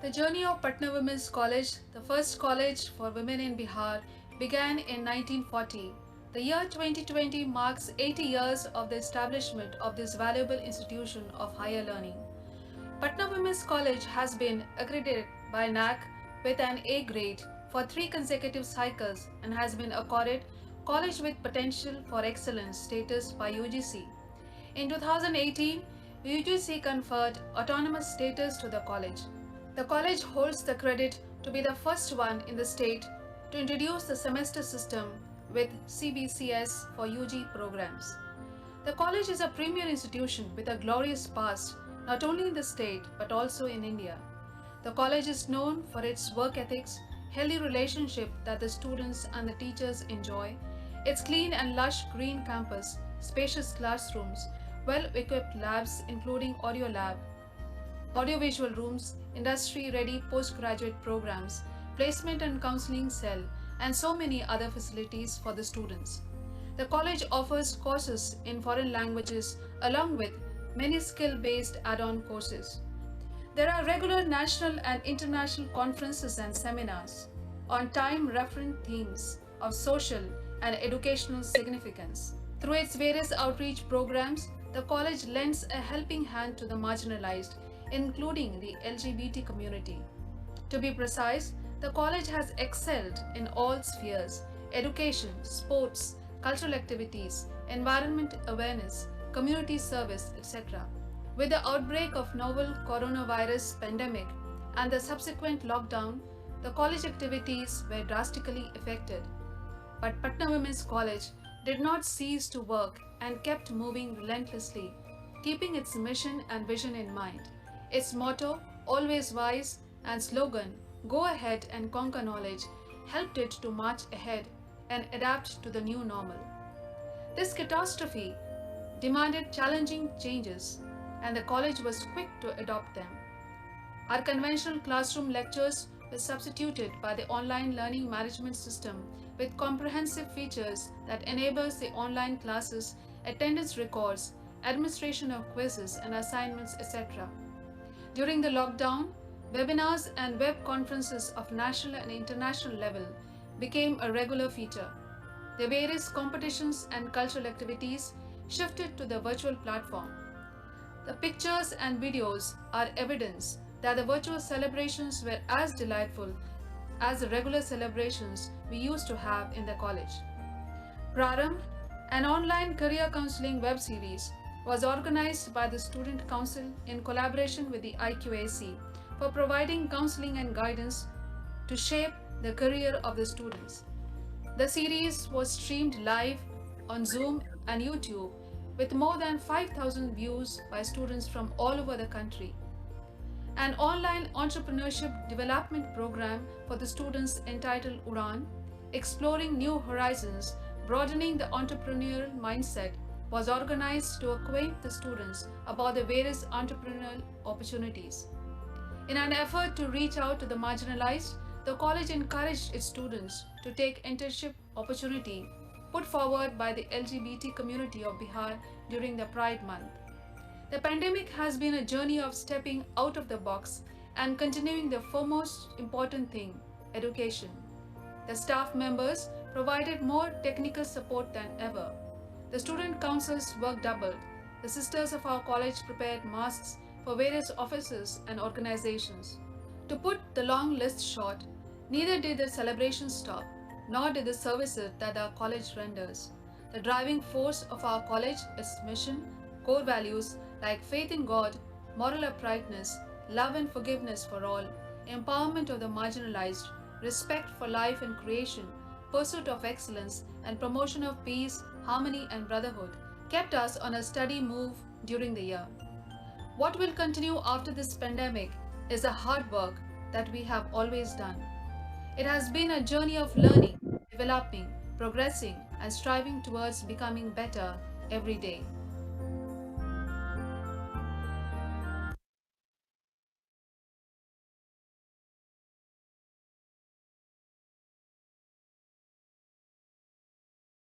The journey of Patna Women's College, the first college for women in Bihar, began in 1940. The year 2020 marks 80 years of the establishment of this valuable institution of higher learning. Patna Women's College has been accredited by NAC with an A grade for 3 consecutive cycles and has been accorded College with Potential for Excellence status by UGC. In 2018, UGC conferred autonomous status to the college. The college holds the credit to be the first one in the state to introduce the semester system with CBCS for UG programs. The college is a premier institution with a glorious past not only in the state but also in India. The college is known for its work ethics, healthy relationship that the students and the teachers enjoy, its clean and lush green campus, spacious classrooms, well-equipped labs including audio lab, audiovisual rooms, industry-ready postgraduate programs, placement and counseling cell, and so many other facilities for the students. The college offers courses in foreign languages along with many skill-based add-on courses. There are regular national and international conferences and seminars on time-referent themes of social and educational significance. Through its various outreach programs, the college lends a helping hand to the marginalized, including the LGBT community. To be precise, the college has excelled in all spheres: education, sports, cultural activities, environment awareness, community service, etc. With the outbreak of novel coronavirus pandemic and the subsequent lockdown, the college activities were drastically affected. But Patna Women's College did not cease to work and kept moving relentlessly, keeping its mission and vision in mind. Its motto, always wise, and slogan, go ahead and conquer knowledge, helped it to march ahead and adapt to the new normal. This catastrophe demanded challenging changes, and the college was quick to adopt them. Our conventional classroom lectures were substituted by the online learning management system with comprehensive features that enables the online classes, attendance records, administration of quizzes and assignments, etc. During the lockdown, webinars and web conferences of national and international level became a regular feature. The various competitions and cultural activities shifted to the virtual platform. The pictures and videos are evidence that the virtual celebrations were as delightful as the regular celebrations we used to have in the college. Prarambh, an online career counseling web series, was organized by the Student Council in collaboration with the IQAC for providing counseling and guidance to shape the career of the students. The series was streamed live on Zoom and YouTube with more than 5,000 views by students from all over the country. An online entrepreneurship development program for the students entitled Udan, Exploring New Horizons, Broadening the Entrepreneurial Mindset, was organized to acquaint the students about the various entrepreneurial opportunities. In an effort to reach out to the marginalized, the college encouraged its students to take internship opportunity put forward by the LGBT community of Bihar during the Pride Month. The pandemic has been a journey of stepping out of the box and continuing the foremost important thing, education. The staff members provided more technical support than ever. The student councils worked doubled. The sisters of our college prepared masks for various offices and organizations. To put the long list short, neither did the celebration stop, nor did the services that our college renders. The driving force of our college is mission, core values like faith in God, moral uprightness, love and forgiveness for all, empowerment of the marginalized, respect for life and creation, pursuit of excellence, and promotion of peace, harmony, and brotherhood, kept us on a steady move during the year. What will continue after this pandemic is the hard work that we have always done. It has been a journey of learning, developing, progressing, and striving towards becoming better every day.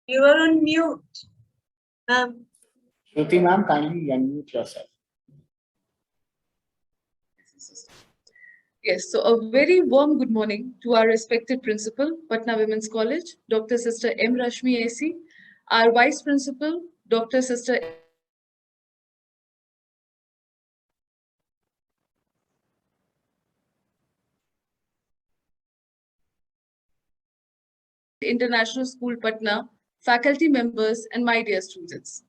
You are on mute. Shruti ma'am, kindly unmute yourself. Yes, so a very warm good morning to our respected principal, Patna Women's College, Dr. Sister M. Rashmi AC, our vice principal, Dr. Sister M. Rashmi AC, International School, Patna, faculty members, and my dear students.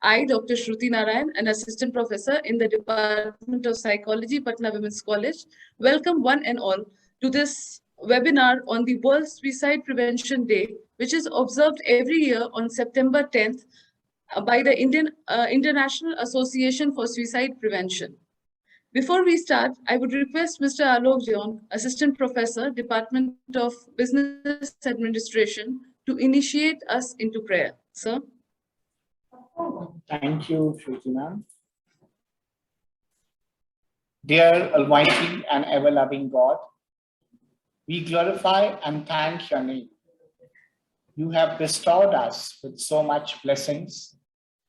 I, Dr. Shruti Narayan, an assistant professor in the Department of Psychology, Patna Women's College, welcome one and all to this webinar on the World Suicide Prevention Day, which is observed every year on September 10th by the International Association for Suicide Prevention. Before we start, I would request Mr. Alok Jong, Assistant Professor, Department of Business Administration, to initiate us into prayer. Sir? Thank you, Shruti ma'am. Dear Almighty and ever-loving God, we glorify and thank your name. You have bestowed us with so much blessings,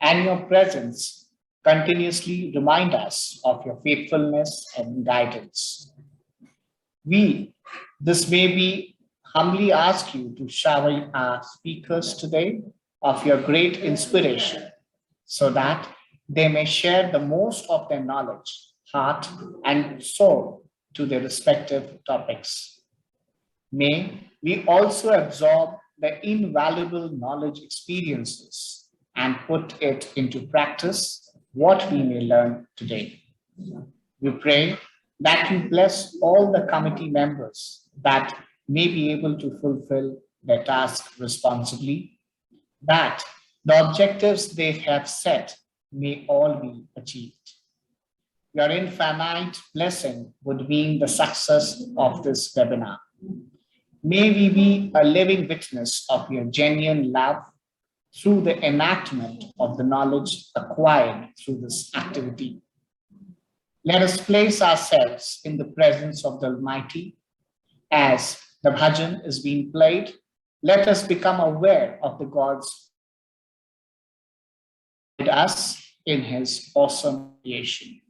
and your presence continuously remind us of your faithfulness and guidance. We, this may be, humbly ask you to shower our speakers today of your great inspiration, so that they may share the most of their knowledge, heart, and soul to their respective topics. May we also absorb the invaluable knowledge experiences and put it into practice what we may learn today. We pray that you bless all the committee members that may be able to fulfill their task responsibly, that the objectives they have set may all be achieved. Your infinite blessing would mean the success of this webinar. May we be a living witness of your genuine love through the enactment of the knowledge acquired through this activity. Let us place ourselves in the presence of the Almighty as the bhajan is being played. Let us become aware of the God's us in his awesome creation.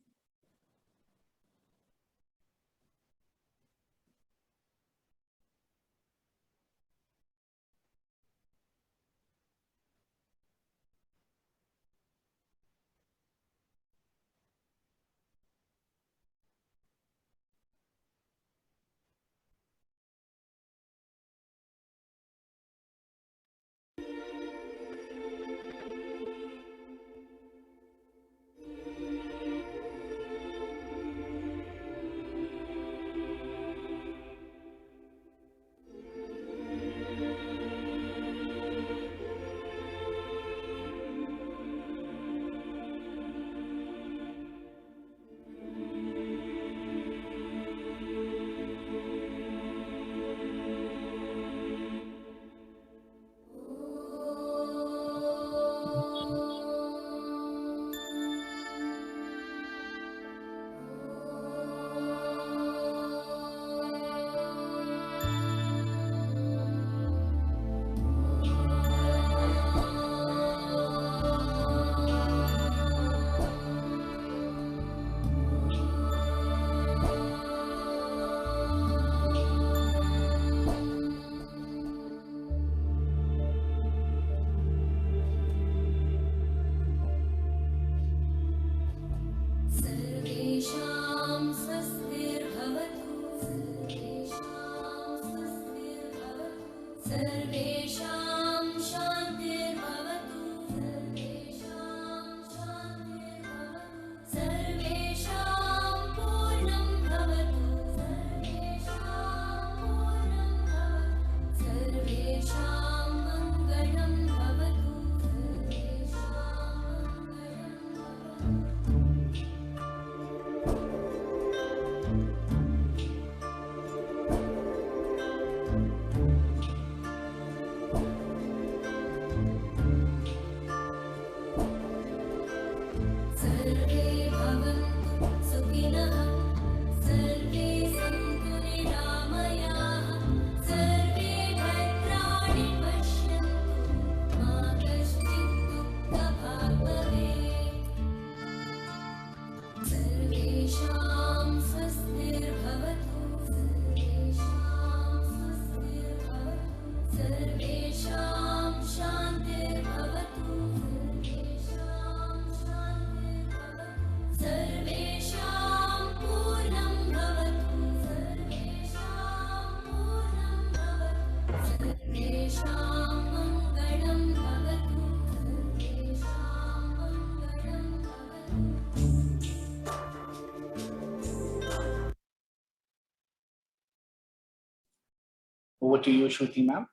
Over to you, Shruti ma'am.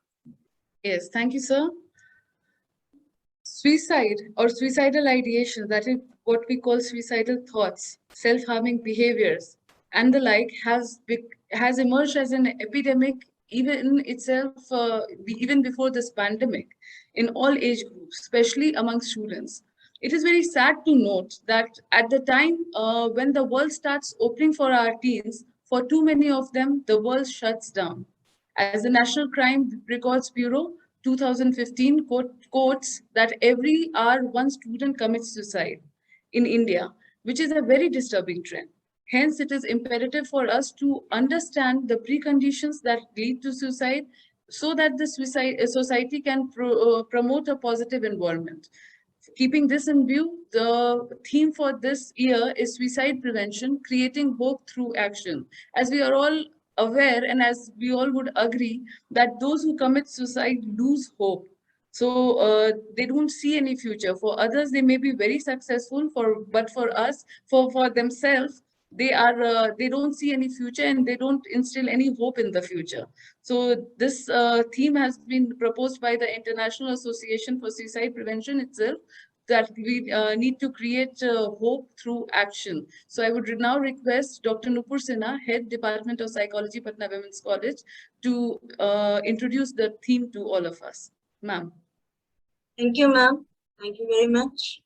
Yes, thank you, sir. Suicide or suicidal ideation, that is what we call suicidal thoughts, self-harming behaviors, and the like, has emerged as an epidemic even itself, even before this pandemic, in all age groups, especially among students. It is very sad to note that at the time when the world starts opening for our teens, for too many of them, the world shuts down. As the National Crime Records Bureau 2015 quotes that every hour one student commits suicide in India, which is a very disturbing trend. Hence, it is imperative for us to understand the preconditions that lead to suicide so that the society can promote a positive environment. Keeping this in view, the theme for this year is suicide prevention, creating hope through action. As we are all aware, and as we all would agree, that those who commit suicide lose hope. So they don't see any future. For others, they may be very successful. But for us, for themselves, they don't see any future and they don't instill any hope in the future. So this theme has been proposed by the International Association for Suicide Prevention itself, that we need to create hope through action. So I would now request Dr. Nupur Sinha, Head Department of Psychology, Patna Women's College, to introduce the theme to all of us. Ma'am. Thank you, ma'am. Thank you very much.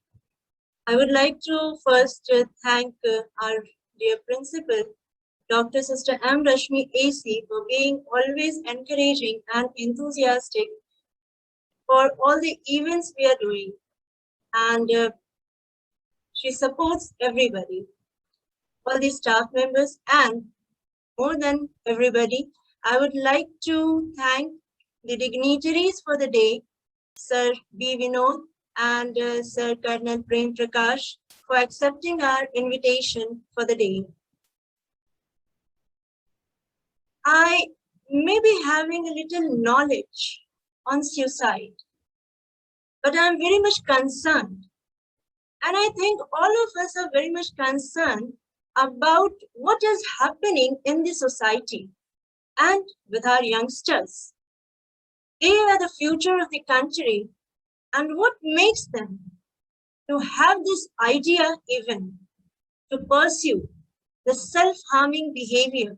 I would like to first thank our dear principal, Dr. Sister M. Rashmi AC, for being always encouraging and enthusiastic for all the events we are doing. And she supports everybody, all the staff members, and more than everybody, I would like to thank the dignitaries for the day, Sir B. Vinod and Sir Colonel Prem Prakash, for accepting our invitation for the day. I may be having a little knowledge on suicide, but I'm very much concerned. And I think all of us are very much concerned about what is happening in the society and with our youngsters. They are the future of the country, and what makes them to have this idea even to pursue the self-harming behavior?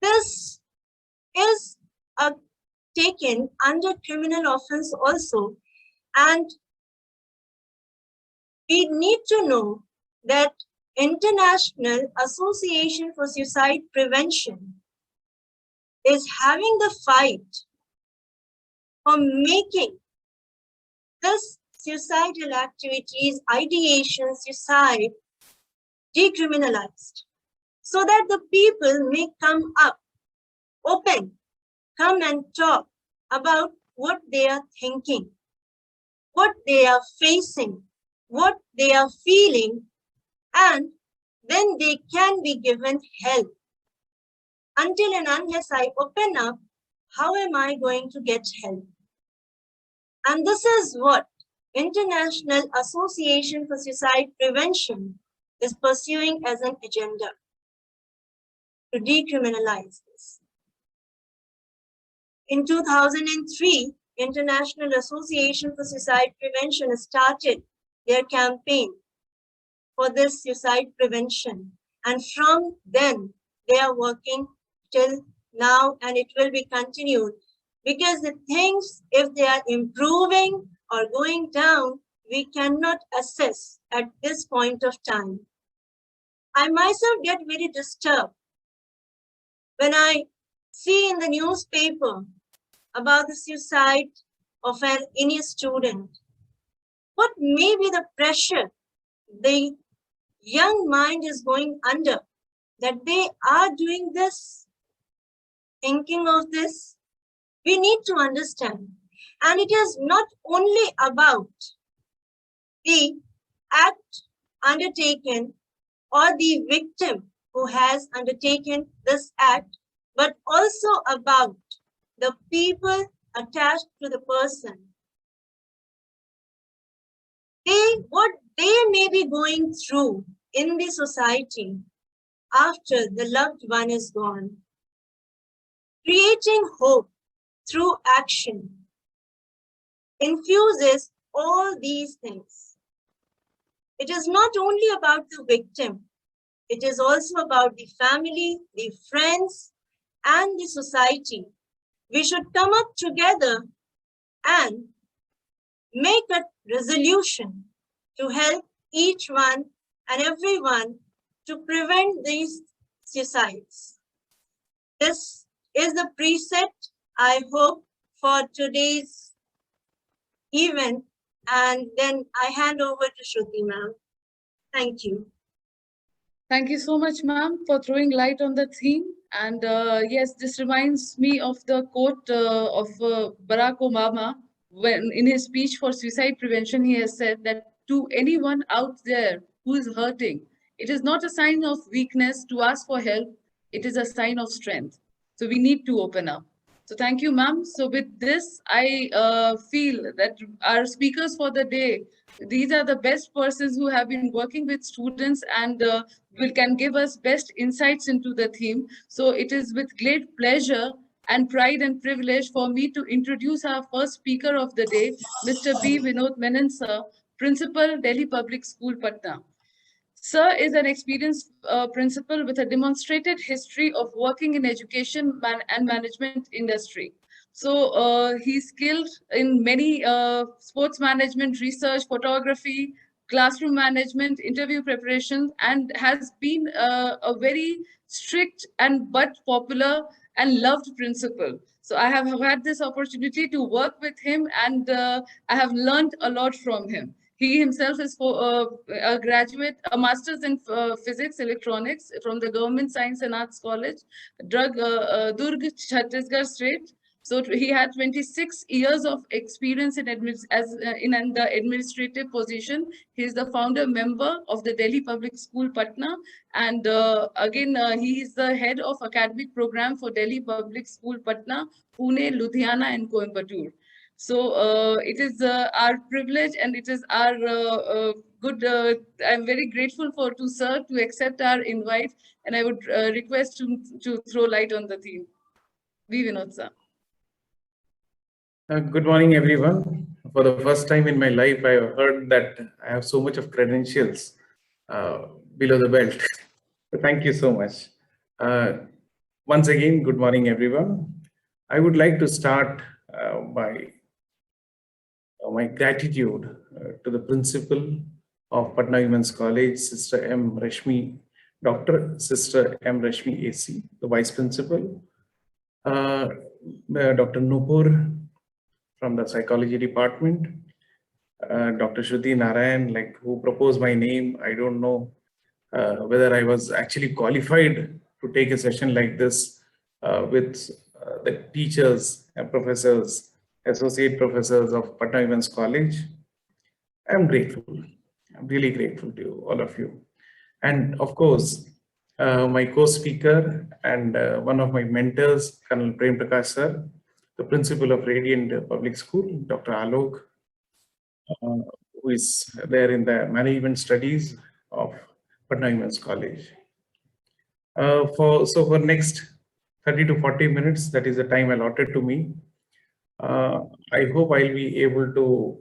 This is taken under criminal offense also, and we need to know that International Association for Suicide Prevention is having the fight for making this suicidal activities, ideation, suicide, decriminalized, so that the people may come up open, come and talk about what they are thinking, what they are facing, what they are feeling, and then they can be given help. Until and unless I open up, how am I going to get help? And this is what International Association for Suicide Prevention is pursuing as an agenda, to decriminalize this. In 2003, International Association for Suicide Prevention started their campaign for this suicide prevention. And from then, they are working till now, and it will be continued, because the things, if they are improving or going down, we cannot assess at this point of time. I myself get very disturbed when I see in the newspaper about the suicide of an Indian student. What may be the pressure the young mind is going under, that they are doing this, thinking of this? We need to understand. And it is not only about the act undertaken or the victim who has undertaken this act, but also about the people attached to the person. What they may be going through in the society after the loved one is gone. creating hope through action, infuses all these things. It is not only about the victim, it is also about the family, the friends, and the society. We should come up together and make a resolution to help each one and everyone to prevent these suicides. This is the preset, I hope, for today's event, and then I hand over to Shruti ma'am. Thank you. Thank you so much, ma'am, for throwing light on the theme. And yes, this reminds me of the quote of Barack Obama when, in his speech for suicide prevention, he has said that to anyone out there who is hurting, it is not a sign of weakness to ask for help, it is a sign of strength. So we need to open up. So thank you, ma'am. So with this, I feel that our speakers for the day, these are the best persons who have been working with students and can give us best insights into the theme. So it is with great pleasure and pride and privilege for me to introduce our first speaker of the day, Mr. B. Vinod Menon, sir, Principal, Delhi Public School, Patna. Sir is an experienced principal with a demonstrated history of working in education and management industry. So he's skilled in many sports management, research, photography, classroom management, interview preparation, and has been a very strict and but popular and loved principal. So I have had this opportunity to work with him, and I have learned a lot from him. He himself is a graduate, a master's in physics, electronics from the Government Science and Arts College, Durg, Chhattisgarh State. So he had 26 years of experience in in the administrative position. He is the founder member of the Delhi Public School, Patna, and again he is the head of academic program for Delhi Public School, Patna, Pune, Ludhiana, and Coimbatore. So it is our privilege and it is our good. I'm very grateful to sir to accept our invite, and I would request to throw light on the theme. V. Vinod sir. Good morning, everyone. For the first time in my life, I have heard that I have so much of credentials below the belt. So thank you so much. Once again, good morning, everyone. I would like to start by my gratitude to the principal of Patna Women's College, Sister M. Rashmi, Dr. Sister M. Rashmi AC, the Vice Principal, Dr. Nupur from the Psychology Department, Dr. Shruti Narayan, who proposed my name. I don't know whether I was actually qualified to take a session like this with the teachers and professors, associate professors of Patna Women's College. I'm grateful. I'm really grateful to all of you. And of course, my co-speaker and one of my mentors, Colonel Prem Prakash sir, the principal of Radiant Public School, Dr. Alok, who is there in the management studies of Patna Women's College. For next 30 to 40 minutes, that is the time allotted to me. I hope I'll be able to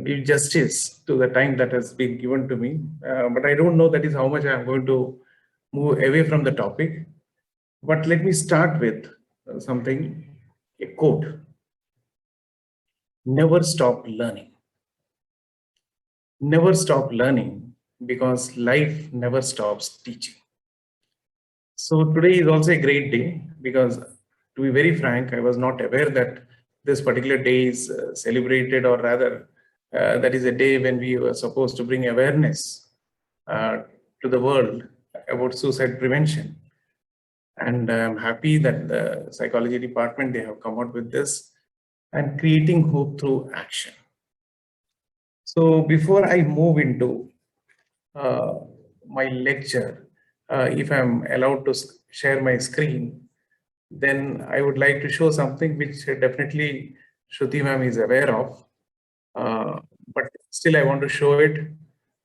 give justice to the time that has been given to me. But I don't know that is how much I'm going to move away from the topic. But let me start with something, a quote. Never stop learning. Never stop learning because life never stops teaching. So today is also a great day because, to be very frank, I was not aware that this particular day is celebrated, or rather that is a day when we were supposed to bring awareness to the world about suicide prevention. And I'm happy that the psychology department, they have come out with this and creating hope through action. So before I move into my lecture, if I'm allowed to share my screen, then I would like to show something which definitely Shruti ma'am is aware of. But still I want to show it,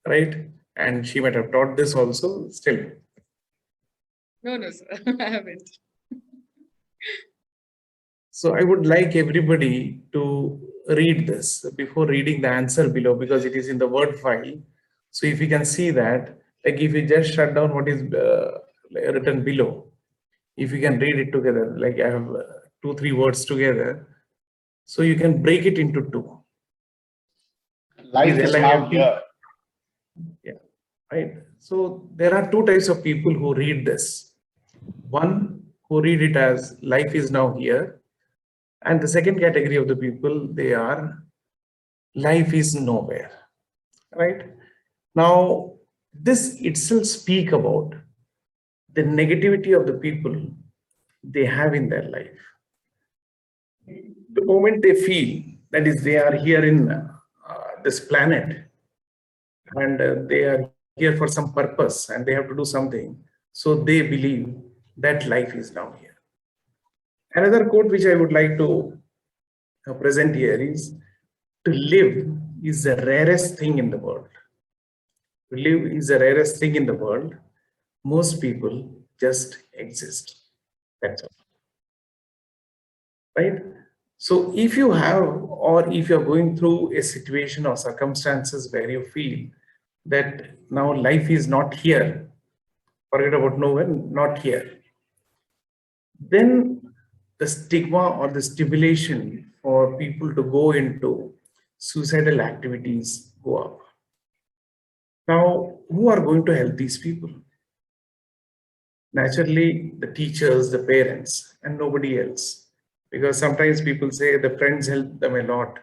right? And she might have taught this also, still. No, sir, I haven't. So I would like everybody to read this before reading the answer below, because it is in the Word file. So if you can see that, like if you just shut down what is written below, if you can read it together, like I have 2-3 words together, so you can break it into two. Life is now here. Yeah, right. So there are two types of people who read this. One who read it as life is now here, and the second category of the people, they are life is nowhere. Right now, this itself speak about the negativity of the people they have in their life. The moment they feel that is they are here in this planet, and they are here for some purpose and they have to do something, so they believe that life is now here. Another quote which I would like to present here is, to live is the rarest thing in the world. To live is the rarest thing in the world. Most people just exist. That's all. Right? So if you have, or if you're going through a situation or circumstances where you feel that now life is not here, forget about nowhere, not here, then the stigma or the stimulation for people to go into suicidal activities go up. Now, who are going to help these people? Naturally, the teachers, the parents, and nobody else. Because sometimes people say the friends help them a lot.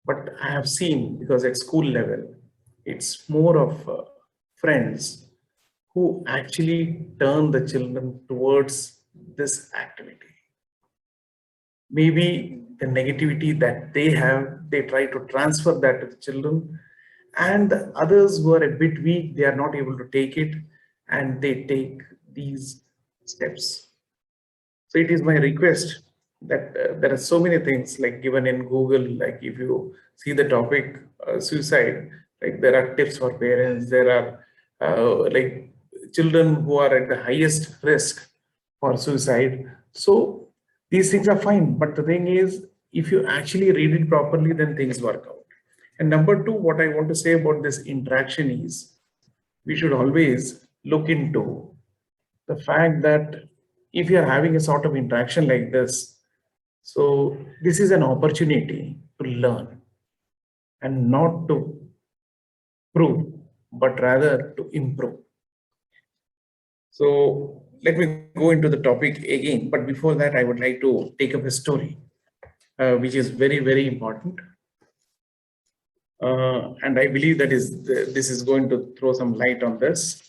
But I have seen, because at school level, it's more of friends who actually turn the children towards this activity. Maybe the negativity that they have, they try to transfer that to the children, and the others who are a bit weak, they are not able to take it, and they take these steps. So it is my request that there are so many things like given in Google, like if you see the topic suicide, like there are tips for parents, there are like children who are at the highest risk for suicide. So these things are fine, but the thing is, if you actually read it properly, then things work out. And number two, what I want to say about this interaction is, we should always look into the fact that if you are having a sort of interaction like this, so this is an opportunity to learn and not to prove, but rather to improve. So let me go into the topic again, but before that, I would like to take up a story, which is very, very important. And I believe that this is going to throw some light on this.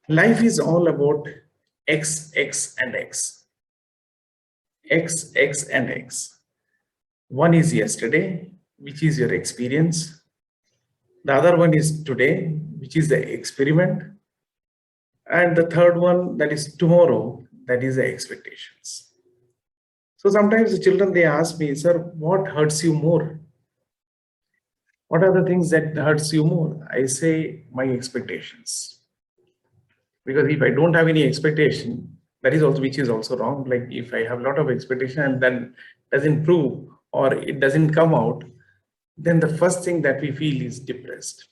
Life is all about X, X, and X. X, X, and X. One is yesterday, which is your experience. The other one is today, which is the experiment. And the third one, that is tomorrow, that is the expectations. So sometimes the children, they ask me, sir, what hurts you more? What are the things that hurts you more? I say, my expectations. Because if I don't have any expectation, that is also, which is also wrong. Like if I have a lot of expectation and then doesn't prove or it doesn't come out, then the first thing that we feel is depressed.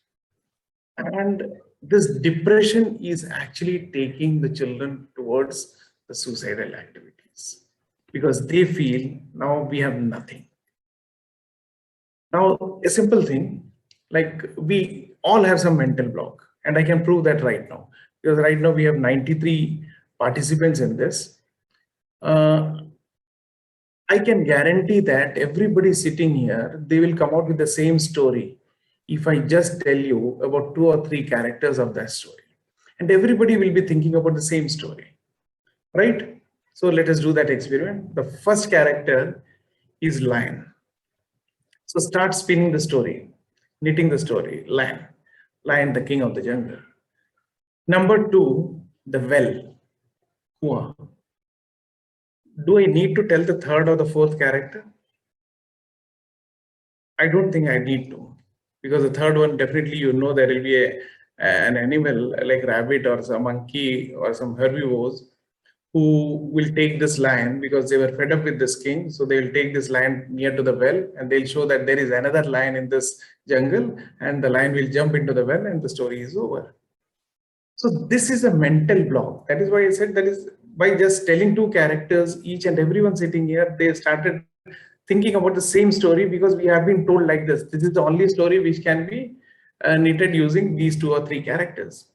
And this depression is actually taking the children towards the suicidal activities, because they feel now we have nothing. Now, a simple thing, like we all have some mental block, and I can prove that right now, because right now we have 93 participants in this. I can guarantee that everybody sitting here, they will come out with the same story if I just tell you about 2 or 3 characters of that story. And everybody will be thinking about the same story, right? So let us do that experiment. The first character is lion. So start spinning the story, knitting the story, lion, lion, the king of the jungle. Number 2, the well, Kua. Do I need to tell the third or the fourth character? I don't think I need to, because the third one, definitely you know there will be an animal like rabbit or some monkey or some herbivores who will take this lion because they were fed up with this king. So they will take this lion near to the well and they'll show that there is another lion in this jungle and the lion will jump into the well and the story is over. So this is a mental block. That is why I said that is by just telling two characters, each and everyone sitting here, they started thinking about the same story because we have been told like this. This is the only story which can be knitted using these 2 or 3 characters.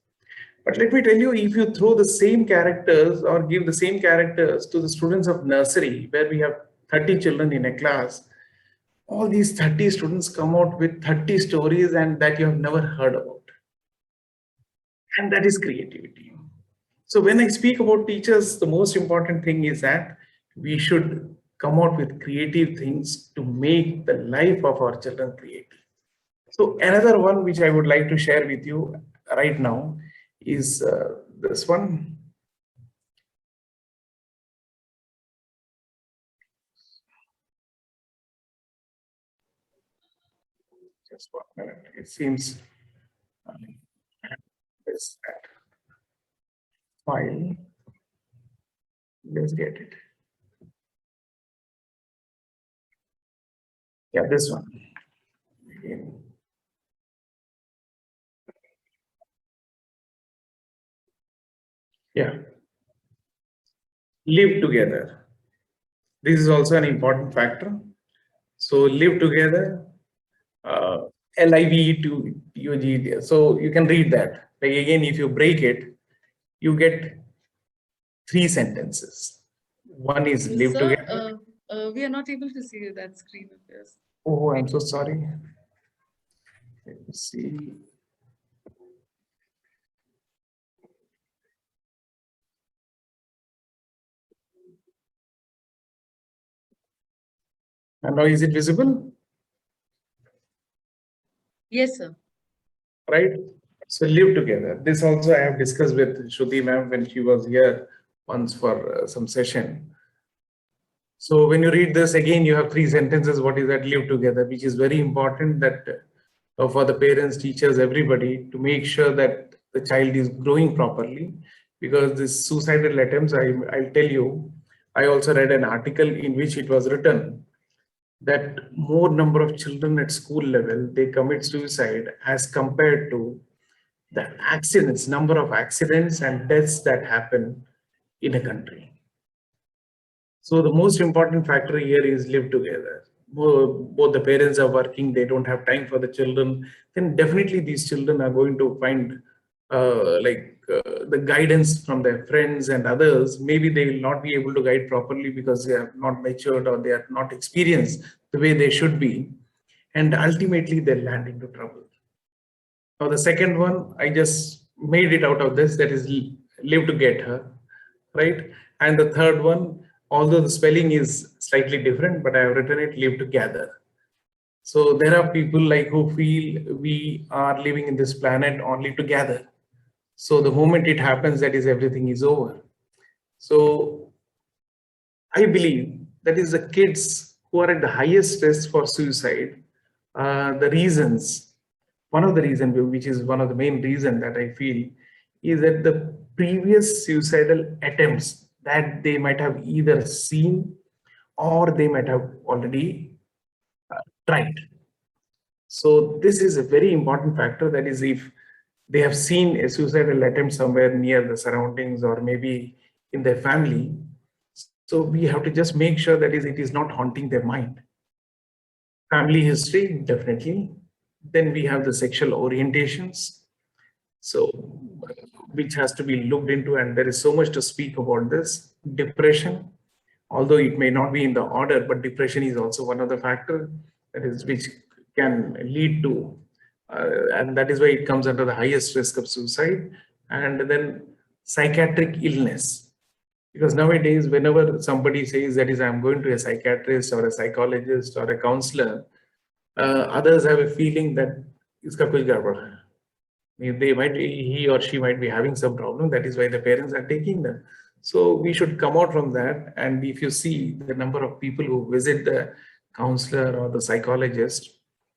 But let me tell you, if you throw the same characters or give the same characters to the students of nursery, where we have 30 children in a class, all these 30 students come out with 30 stories and that you have never heard about. And that is creativity. So when I speak about teachers, the most important thing is that we should come out with creative things to make the life of our children creative. So another one which I would like to share with you right now is this one. Just 1 minute. It seems this file. Let's get it. Yeah, this one. Again. Yeah. Live together. This is also an important factor. So live together. LIVE to UG. So you can read that. Like again, if you break it, you get 3 sentences. One is live Sir, together. we are not able to see that screen of yours. Oh, I'm so sorry. Let me see. And now is it visible? Yes, sir. Right? So live together. This also I have discussed with Shruti ma'am when she was here once for some session. So when you read this again, you have 3 sentences. What is that? Live together, which is very important that for the parents, teachers, everybody to make sure that the child is growing properly. Because this suicidal attempts, I'll tell you, I also read an article in which it was written that more number of children at school level, they commit suicide as compared to the accidents, number of accidents and deaths that happen in a country. So the most important factor here is live together. Both the parents are working, they don't have time for the children, then definitely these children are going to find the guidance from their friends and others. Maybe they will not be able to guide properly because they are not matured or they are not experienced the way they should be. And ultimately they land into trouble. Now the second one, I just made it out of this, that is live to get her, right? And the third one, although the spelling is slightly different, but I have written it live together. So there are people like who feel we are living in this planet only together. So the moment it happens, that is everything is over. So I believe that is the kids who are at the highest risk for suicide. The reasons, one of the reasons, which is one of the main reasons that I feel, is that the previous suicidal attempts that they might have either seen or they might have already tried. So this is a very important factor. That is, if they have seen a suicidal attempt somewhere near the surroundings or maybe in their family, so we have to just make sure that it is not haunting their mind. Family history, definitely. Then we have the sexual orientations, so which has to be looked into, and there is so much to speak about this. Depression, although it may not be in the order, but depression is also one of the factors that is which can lead to, and that is why it comes under the highest risk of suicide. And then psychiatric illness, because nowadays whenever somebody says that is I'm going to a psychiatrist or a psychologist or a counselor, others have a feeling that iska kuch gadbad hai. He or she might be having some problem. That is why the parents are taking them. So we should come out from that. And if you see the number of people who visit the counselor or the psychologist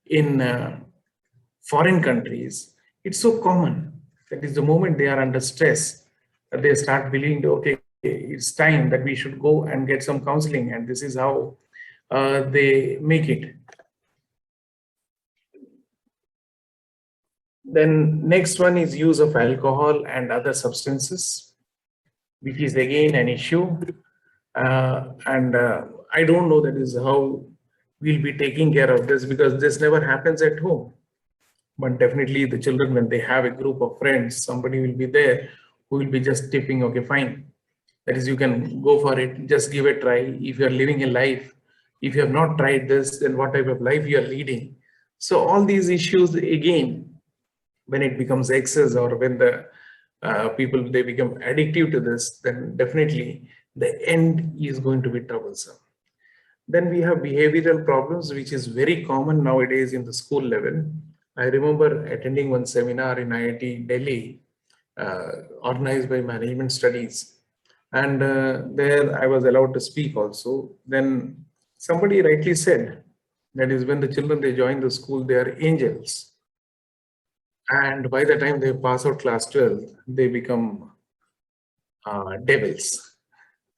in foreign countries, it's so common. That is the moment they are under stress, they start believing, okay, it's time that we should go and get some counseling, and this is how they make it. Then next one is use of alcohol and other substances, which is again an issue. And I don't know that is how we'll be taking care of this, because this never happens at home. But definitely the children, when they have a group of friends, somebody will be there who will be just tipping, okay, fine. That is, you can go for it, just give a try. If you're living a life, if you have not tried this, then what type of life you are leading? So all these issues, again, when it becomes excess, or when the people, they become addictive to this, then definitely the end is going to be troublesome. Then we have behavioral problems, which is very common nowadays in the school level. I remember attending one seminar in IIT Delhi, organized by Management Studies. And there I was allowed to speak also. Then somebody rightly said, that is, when the children, they join the school, they are angels. And by the time they pass out class 12, they become devils.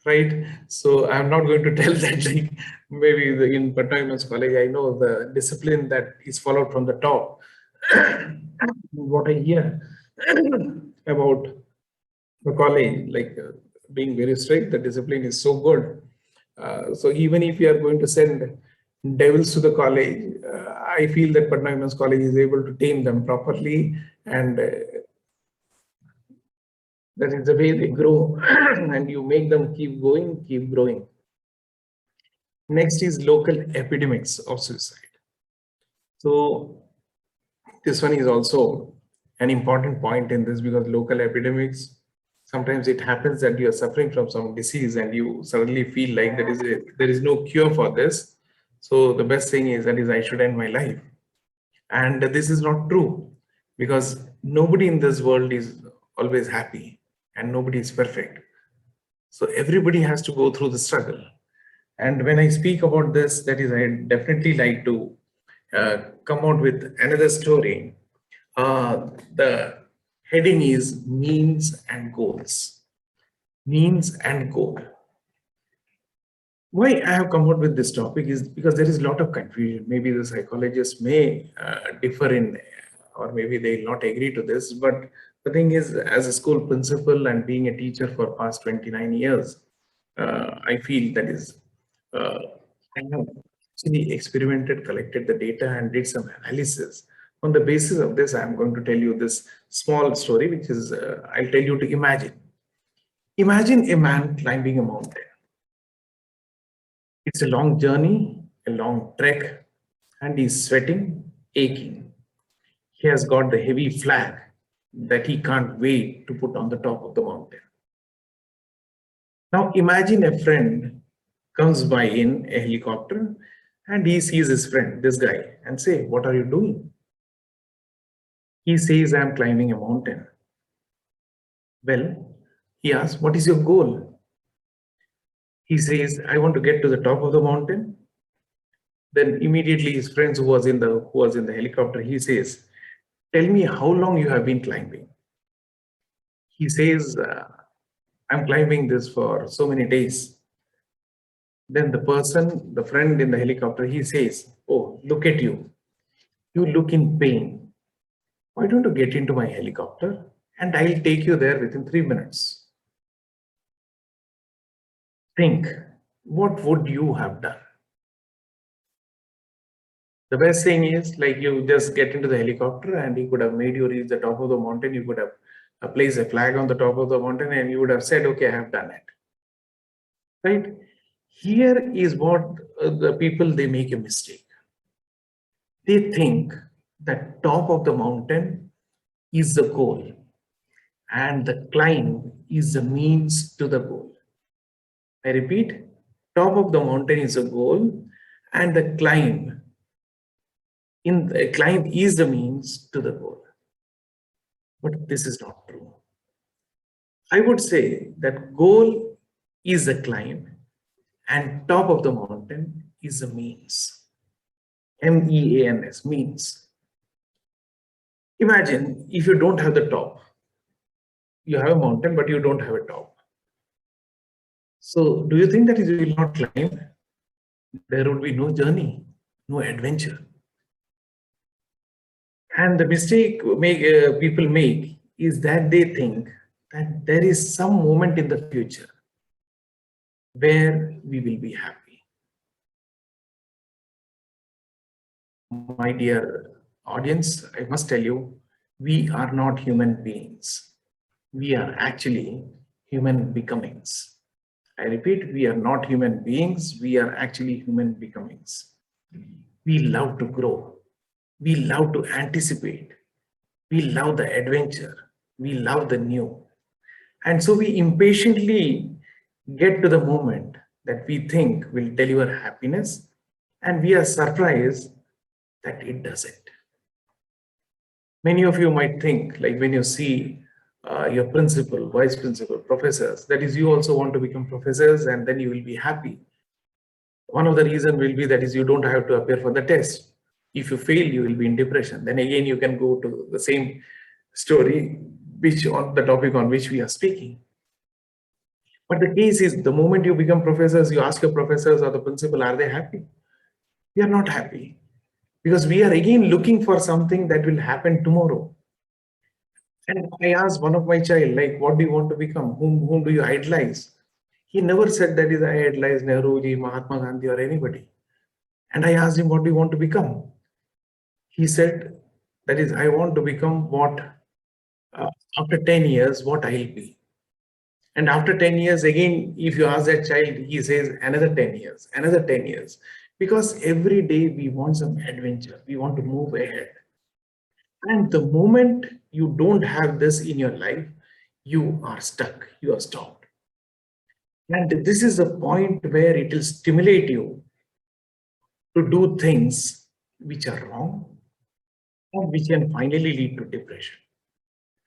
Right? So I'm not going to tell that, like maybe in Patna Women's College, I know the discipline that is followed from the top. What I hear about the college, like being very strict, the discipline is so good. So even if you are going to send devils to the college, I feel that Patna Women's College is able to tame them properly, and that is the way they grow, and you make them keep going, keep growing. Next is local epidemics of suicide. So this one is also an important point in this, because local epidemics, sometimes it happens that you are suffering from some disease and you suddenly feel like there is no cure for this. So the best thing is, that is, I should end my life. And this is not true, because nobody in this world is always happy and nobody is perfect. So everybody has to go through the struggle. And when I speak about this, that is, I definitely like to come out with another story. The heading is means and goals. Means and goal. Why I have come out with this topic is because there is a lot of confusion. Maybe the psychologists may differ in, or maybe they will not agree to this. But the thing is, as a school principal and being a teacher for past 29 years, I feel that is, I have actually experimented, collected the data, and did some analysis. On the basis of this, I am going to tell you this small story, which is, I'll tell you to imagine. Imagine a man climbing a mountain. It's a long journey, a long trek, and he's sweating, aching. He has got the heavy flag that he can't wait to put on the top of the mountain. Now imagine a friend comes by in a helicopter, and he sees his friend, this guy, and say, "What are you doing?" He says, "I'm climbing a mountain." Well, he asks, "What is your goal?" He says, "I want to get to the top of the mountain." Then immediately his friends who was in the helicopter, he says, "Tell me how long you have been climbing." He says, "I'm climbing this for so many days." Then the friend in the helicopter, he says, "Oh, look at you. You look in pain. Why don't you get into my helicopter and I'll take you there within 3 minutes?" Think, what would you have done? The best thing is, like, you just get into the helicopter and he could have made you reach the top of the mountain. You could have placed a flag on the top of the mountain and you would have said, "Okay, I have done it." Right? Here is what the people, they make a mistake. They think that top of the mountain is the goal and the climb is the means to the goal. I repeat, top of the mountain is the goal and the climb is the means to the goal. But this is not true. I would say that goal is the climb and top of the mountain is the means. MEANS, means. Imagine if you don't have the top. You have a mountain, but you don't have a top. So do you think that if you will not climb, there would be no journey, no adventure? And the mistake people make is that they think that there is some moment in the future where we will be happy. My dear audience, I must tell you, we are not human beings. We are actually human becomings. I repeat, we are not human beings. We are actually human becomings. We love to grow. We love to anticipate. We love the adventure. We love the new. And so we impatiently get to the moment that we think will deliver happiness, and we are surprised that it doesn't. Many of you might think, like when you see your principal, vice principal, professors, that is, you also want to become professors and then you will be happy. One of the reasons will be that is you don't have to appear for the test. If you fail, you will be in depression. Then again, you can go to the same story, which on the topic on which we are speaking. But the case is, the moment you become professors, you ask your professors or the principal, are they happy? We are not happy, because we are again looking for something that will happen tomorrow. And I asked one of my child, like, what do you want to become? Whom do you idolize? He never said that is I idolize Nehruji, Mahatma Gandhi, or anybody. And I asked him, what do you want to become? He said, that is, I want to become what, after 10 years, what I'll be. And after 10 years, again, if you ask that child, he says another 10 years, another 10 years. Because every day we want some adventure, we want to move ahead. And the moment you don't have this in your life, you are stuck, you are stopped. And this is the point where it will stimulate you to do things which are wrong and which can finally lead to depression.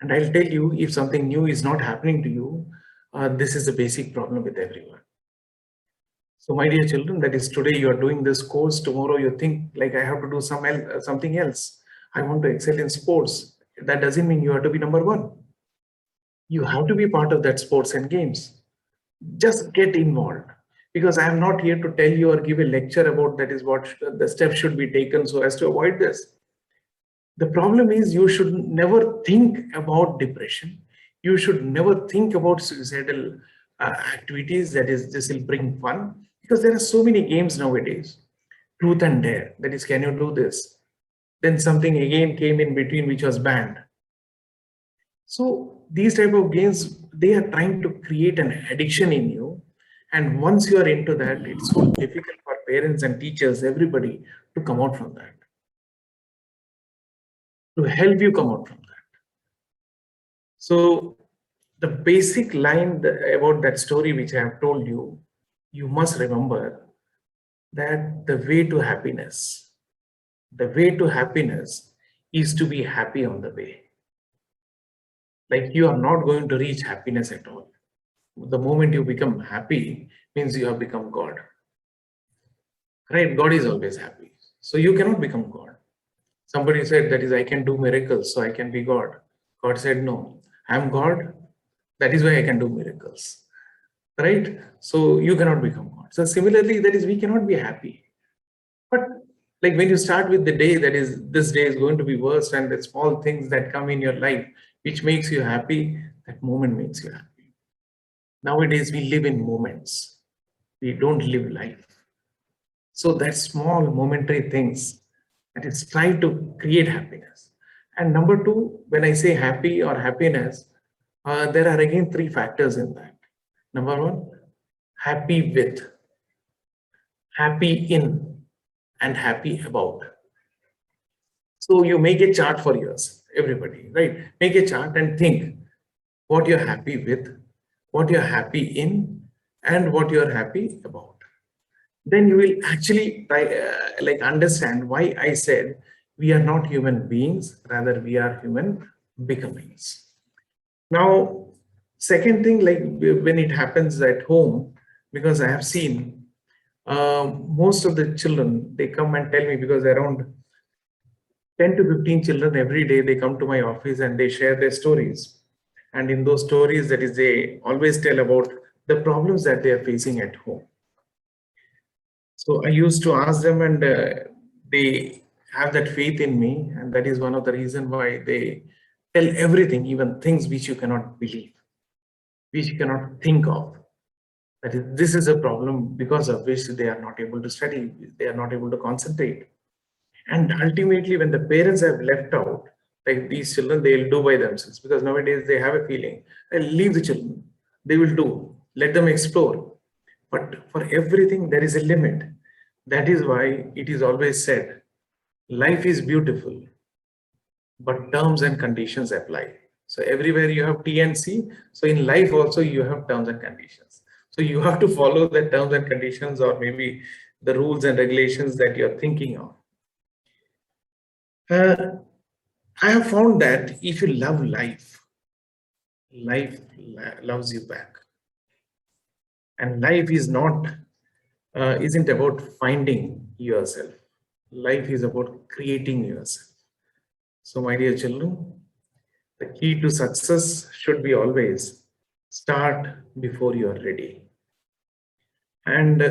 And I'll tell you, if something new is not happening to you, this is a basic problem with everyone. So my dear children, that is, today you are doing this course, tomorrow you think like I have to do something else. I want to excel in sports. That doesn't mean you have to be number one. You have to be part of that sports and games. Just get involved, because I am not here to tell you or give a lecture about that is what the steps should be taken so as to avoid this. The problem is, you should never think about depression. You should never think about suicidal activities. That is, this will bring fun, because there are so many games nowadays. Truth and dare. That is, can you do this? Then something again came in between which was banned. So these type of games, they are trying to create an addiction in you. And once you are into that, it's so difficult for parents and teachers, everybody, to come out from that, to help you come out from that. So the basic line about that story which I have told you, you must remember that the way to happiness is to be happy on the way. Like, you are not going to reach happiness at all. The moment you become happy means you have become God. Right? God is always happy. So you cannot become God. Somebody said, that is, I can do miracles, so I can be God. God said, no, I am God. That is why I can do miracles. Right? So you cannot become God. So similarly, that is, we cannot be happy. But like when you start with the day, that is, this day is going to be worse, and the small things that come in your life which makes you happy, that moment makes you happy. Nowadays, we live in moments. We don't live life. So that small momentary things, that is, try to create happiness. And number two, when I say happy or happiness, there are again three factors in that. Number one, happy with, happy in, and happy about. So you make a chart for yours, everybody, right? Make a chart and think what you're happy with, what you're happy in, and what you're happy about. Then you will actually understand why I said we are not human beings, rather we are human becomings. Now, second thing, like when it happens at home, because I have seen most of the children, they come and tell me, because around 10 to 15 children every day, they come to my office and they share their stories. And in those stories, that is, they always tell about the problems that they are facing at home. So I used to ask them, and they have that faith in me, and that is one of the reasons why they tell everything, even things which you cannot believe, which you cannot think of. That is, this is a problem because of which they are not able to study, they are not able to concentrate. And ultimately, when the parents have left out, like these children, they'll do by themselves, because nowadays they have a feeling, I'll leave the children, they will do, let them explore. But for everything, there is a limit. That is why it is always said, life is beautiful, but terms and conditions apply. So everywhere you have T and C. So in life also you have terms and conditions. So you have to follow the terms and conditions, or maybe the rules and regulations that you're thinking of. I have found that if you love life, life loves you back. And life is not, isn't about finding yourself. Life is about creating yourself. So my dear children, the key to success should be always start before you are ready. And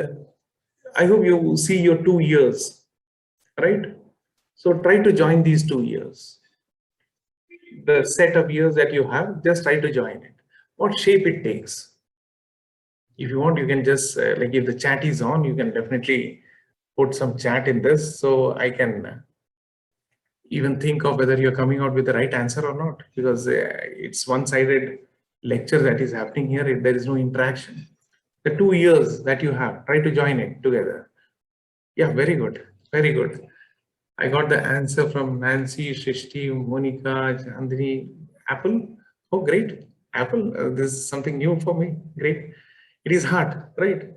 I hope you see your 2 years, right? So try to join these 2 years. The set of years that you have, just try to join it. What shape it takes. If you want, you can just, like if the chat is on, you can definitely put some chat in this, so I can even think of whether you're coming out with the right answer or not, because it's one-sided lecture that is happening here. There is no interaction. The 2 years that you have, try to join it together. Yeah, very good, very good. I got the answer from Nancy, Shrishti, Monica, Chandni. Apple. Oh, great. Apple. This is something new for me. Great. It is hard, right?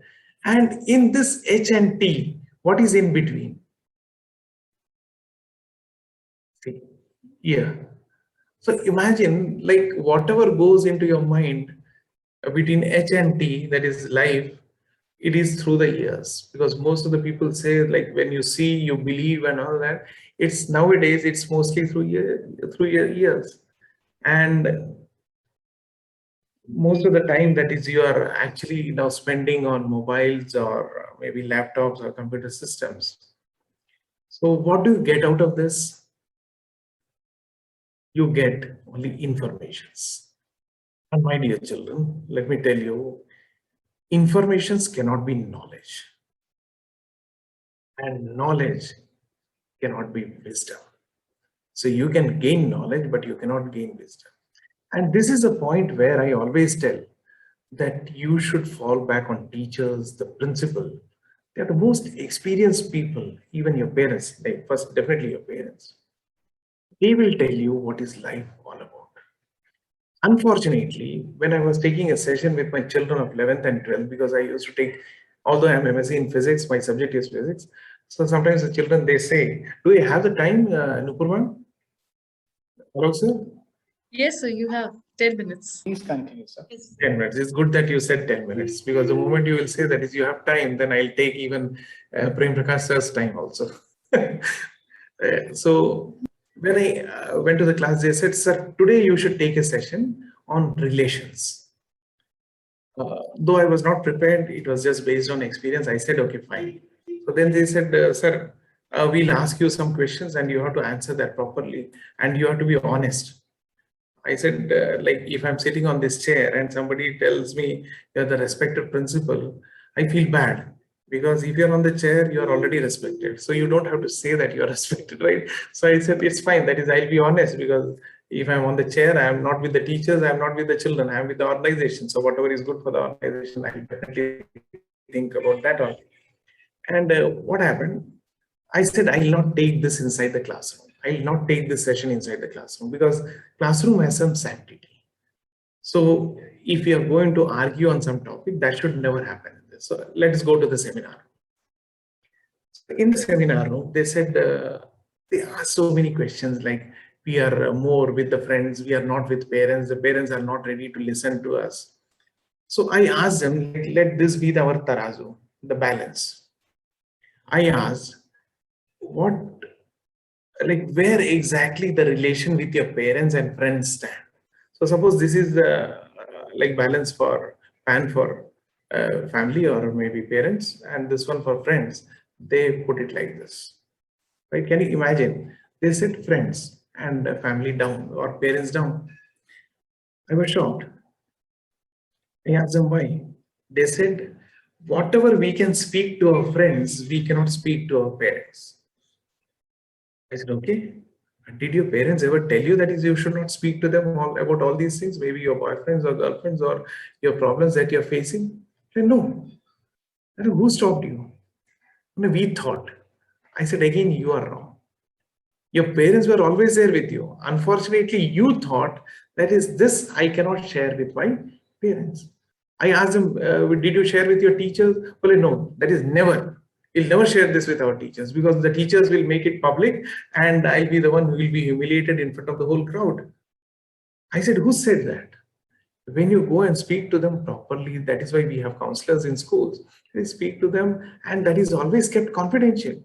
And in this H and T, what is in between? See, yeah. So imagine, like, whatever goes into your mind between H and T, that is life, it is through the years. Because most of the people say, like, when you see, you believe and all that. It's nowadays, it's mostly through your years. And most of the time that is you are actually now spending on mobiles or maybe laptops or computer systems. So what do you get out of this? You get only informations. And my dear children, let me tell you, informations cannot be knowledge. And knowledge cannot be wisdom. So you can gain knowledge, but you cannot gain wisdom. And this is a point where I always tell that you should fall back on teachers, the principal. They are the most experienced people, even your parents, like first, definitely your parents. They will tell you what is life all about. Unfortunately, when I was taking a session with my children of 11th and 12th, because I used to take, although I'm MSc in physics, my subject is physics. So sometimes the children, they say, do you have the time, Nupurman? Hello, sir? Yes, sir, you have 10 minutes. Please continue, sir. 10 minutes. It's good that you said 10 minutes, because the moment you will say that if you have time, then I'll take even Prem Prakash sir's time also. So when I went to the class, they said, sir, today you should take a session on relations. Though I was not prepared, it was just based on experience. I said, okay, fine. So then they said, sir, we'll ask you some questions and you have to answer that properly and you have to be honest. I said, like, if I'm sitting on this chair and somebody tells me you're the respected principal, I feel bad, because if you're on the chair, you're already respected. So you don't have to say that you're respected, right? So I said, it's fine. That is, I'll be honest, because if I'm on the chair, I'm not with the teachers, I'm not with the children, I'm with the organization. So whatever is good for the organization, I'll definitely think about that only. And what happened? I said, I will not take this inside the classroom. I will not take this session inside the classroom, because classroom has some sanctity. So if you are going to argue on some topic, that should never happen. So let's go to the seminar. In the seminar room, they said, they asked so many questions, like, we are more with the friends, we are not with parents, the parents are not ready to listen to us. So I asked them, let this be our tarazu, the balance. I asked, what, like, where exactly the relation with your parents and friends stand? So suppose this is the like balance for pan for family or maybe parents, and this one for friends. They put it like this, right? Can you imagine? They said friends and family down or parents down. I was shocked. I asked them why. They said, whatever we can speak to our friends, we cannot speak to our parents. I said, okay. Did your parents ever tell you that is you should not speak to them about all these things, maybe your boyfriends or girlfriends or your problems that you're facing? I said, no. I said, who stopped you? No, we thought. I said, again, you are wrong. Your parents were always there with you. Unfortunately, you thought that is this I cannot share with my parents. I asked them, did you share with your teachers? Well, no, that is never. We'll never share this with our teachers because the teachers will make it public and I'll be the one who will be humiliated in front of the whole crowd. I said, who said that? When you go and speak to them properly, that is why we have counselors in schools. They speak to them and that is always kept confidential.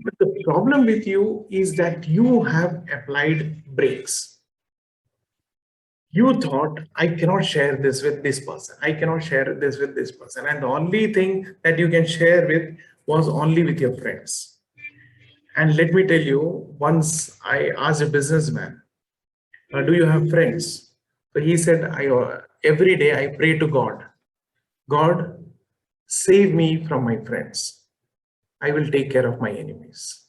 But the problem with you is that you have applied brakes. You thought, I cannot share this with this person. I cannot share this with this person. And the only thing that you can share with was only with your friends. And let me tell you, once I asked a businessman, do you have friends? So he said, every day I pray to God, God, save me from my friends. I will take care of my enemies.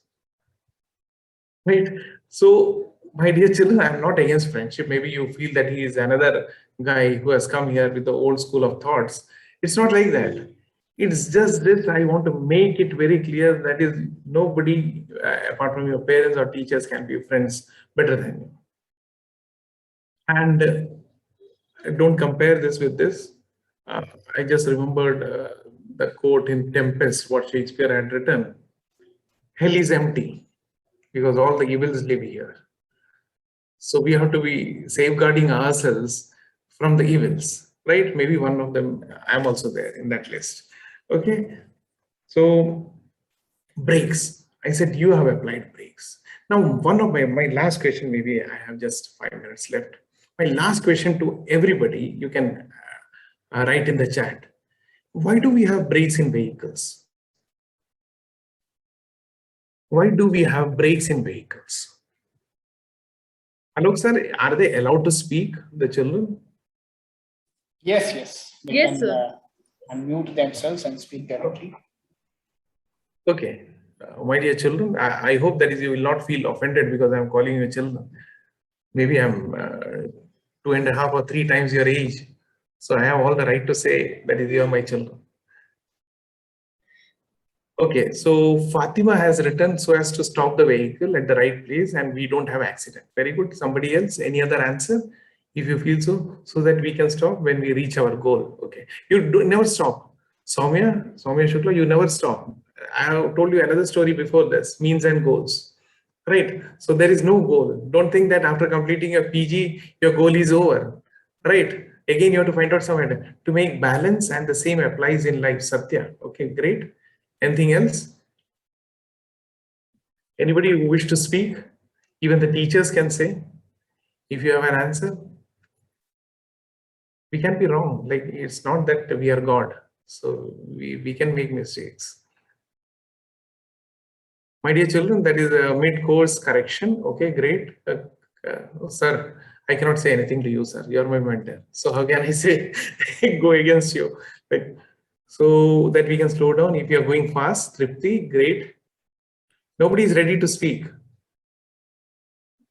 Right? So, my dear children, I'm not against friendship. Maybe you feel that he is another guy who has come here with the old school of thoughts. It's not like that. It's just this, I want to make it very clear that is nobody apart from your parents or teachers can be friends better than you. And don't compare this with this. I just remembered the quote in Tempest, what Shakespeare had written. Hell is empty because all the evils live here. So we have to be safeguarding ourselves from the evils, right? Maybe one of them, I'm also there in that list. Okay. So brakes. I said, you have applied brakes. Now, one of my last question, maybe I have just 5 minutes left. My last question to everybody, you can write in the chat. Why do we have brakes in vehicles? Why do we have brakes in vehicles? Alok sir, are they allowed to speak, the children? Yes, yes. They Yes, can sir. unmute themselves and speak directly. Okay. My dear children, I hope that is you will not feel offended because I'm calling you children. Maybe I'm 2.5 or 3 times your age. So I have all the right to say that is you are my children. Okay, so Fatima has written so as to stop the vehicle at the right place and we don't have accident. Very good. Somebody else, any other answer? If you feel so that we can stop when we reach our goal. Okay, you never stop. Soumya Shukla, you never stop. I have told you another story before this, means and goals. Right. So there is no goal. Don't think that after completing your PG, your goal is over. Right. Again, you have to find out somewhere to make balance, and the same applies in life. Satya. Okay, great. Anything else? Anybody who wish to speak? Even the teachers can say, if you have an answer. We can be wrong. Like it's not that we are God. So we can make mistakes. My dear children, that is a mid-course correction. Okay, great. Sir, I cannot say anything to you, sir. You're my mentor. So how can I say go against you? Right? So that we can slow down. If you're going fast, Tripti, great. Nobody is ready to speak.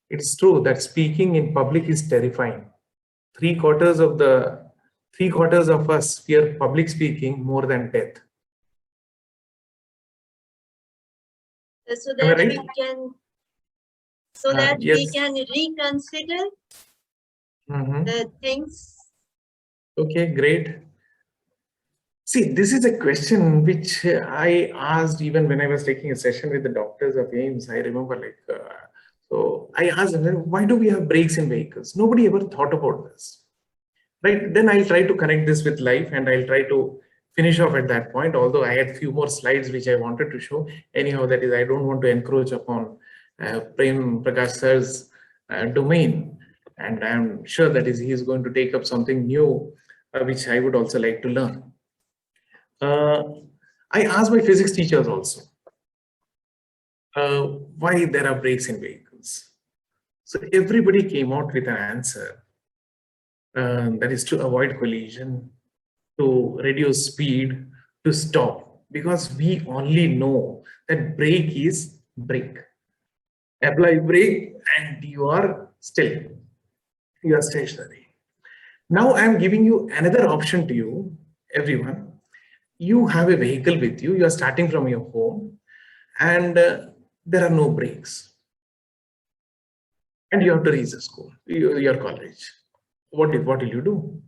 It's true that speaking in public is terrifying. Three quarters of us fear public speaking more than death. So Am I that right? we can, so that we Yes. can reconsider the things. Okay, great. See, this is a question which I asked even when I was taking a session with the doctors of AIMS. I remember so I asked them, why do we have brakes in vehicles? Nobody ever thought about this. Right, then I'll try to connect this with life and I'll try to finish off at that point, although I had few more slides which I wanted to show. Anyhow, that is, I don't want to encroach upon Prem Prakash sir's domain, and I'm sure that he is going to take up something new which I would also like to learn. I asked my physics teachers also why there are brakes in vehicles. So everybody came out with an answer, that is to avoid collision, to reduce speed, to stop, because we only know that brake is brake. Apply brake and you are still, you are stationary. Now I am giving you another option to you, everyone. You have a vehicle with you, you are starting from your home, and there are no brakes. And you have to reach the school, your college. What will you do?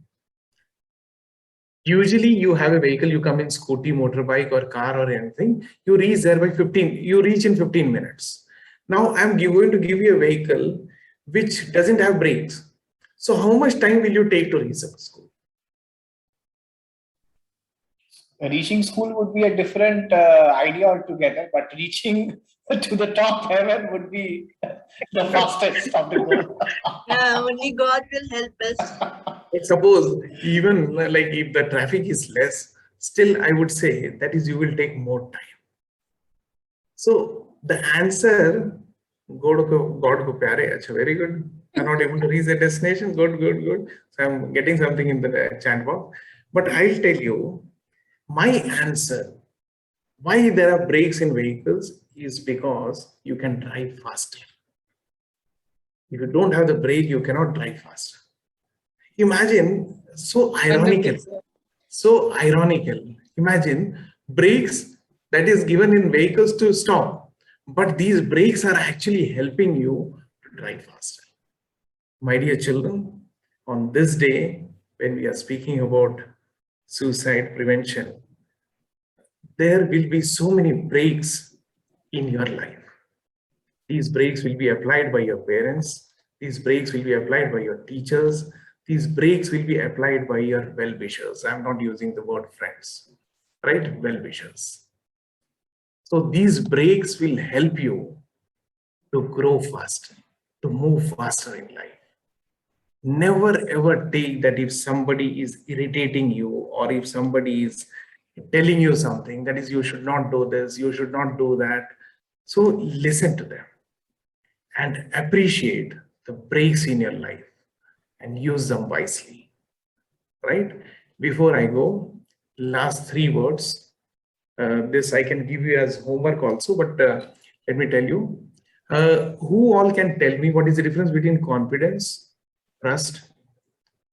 Usually you have a vehicle, you come in scooty, motorbike or car or anything, you reach there by 15, you reach in 15 minutes. Now I'm going to give you a vehicle which doesn't have brakes. So how much time will you take to reach the school? Reaching school would be a different idea altogether, but reaching to the top heaven would be the fastest of the goal. Yeah, only God will help us. But suppose even like if the traffic is less, still I would say that is you will take more time. So the answer, God ko pyare, achha, very good. I'm not able to reach the destination. Good, good, good. So I'm getting something in the chat box. But I'll tell you, my answer, why there are brakes in vehicles is because you can drive faster. If you don't have the brake, you cannot drive faster. Imagine, so ironical. Imagine brakes that is given in vehicles to stop, but these brakes are actually helping you to drive faster. My dear children, on this day, when we are speaking about suicide prevention, there will be so many brakes in your life. These brakes will be applied by your parents. These brakes will be applied by your teachers. These brakes will be applied by your well-wishers. I'm not using the word friends, right? Well-wishers. So these brakes will help you to grow faster, to move faster in life. Never ever take that if somebody is irritating you or if somebody is telling you something, that is you should not do this, you should not do that. So listen to them and appreciate the breaks in your life and use them wisely, right? Before I go, last 3 words. This I can give you as homework also, but let me tell you. Who all can tell me what is the difference between confidence, trust,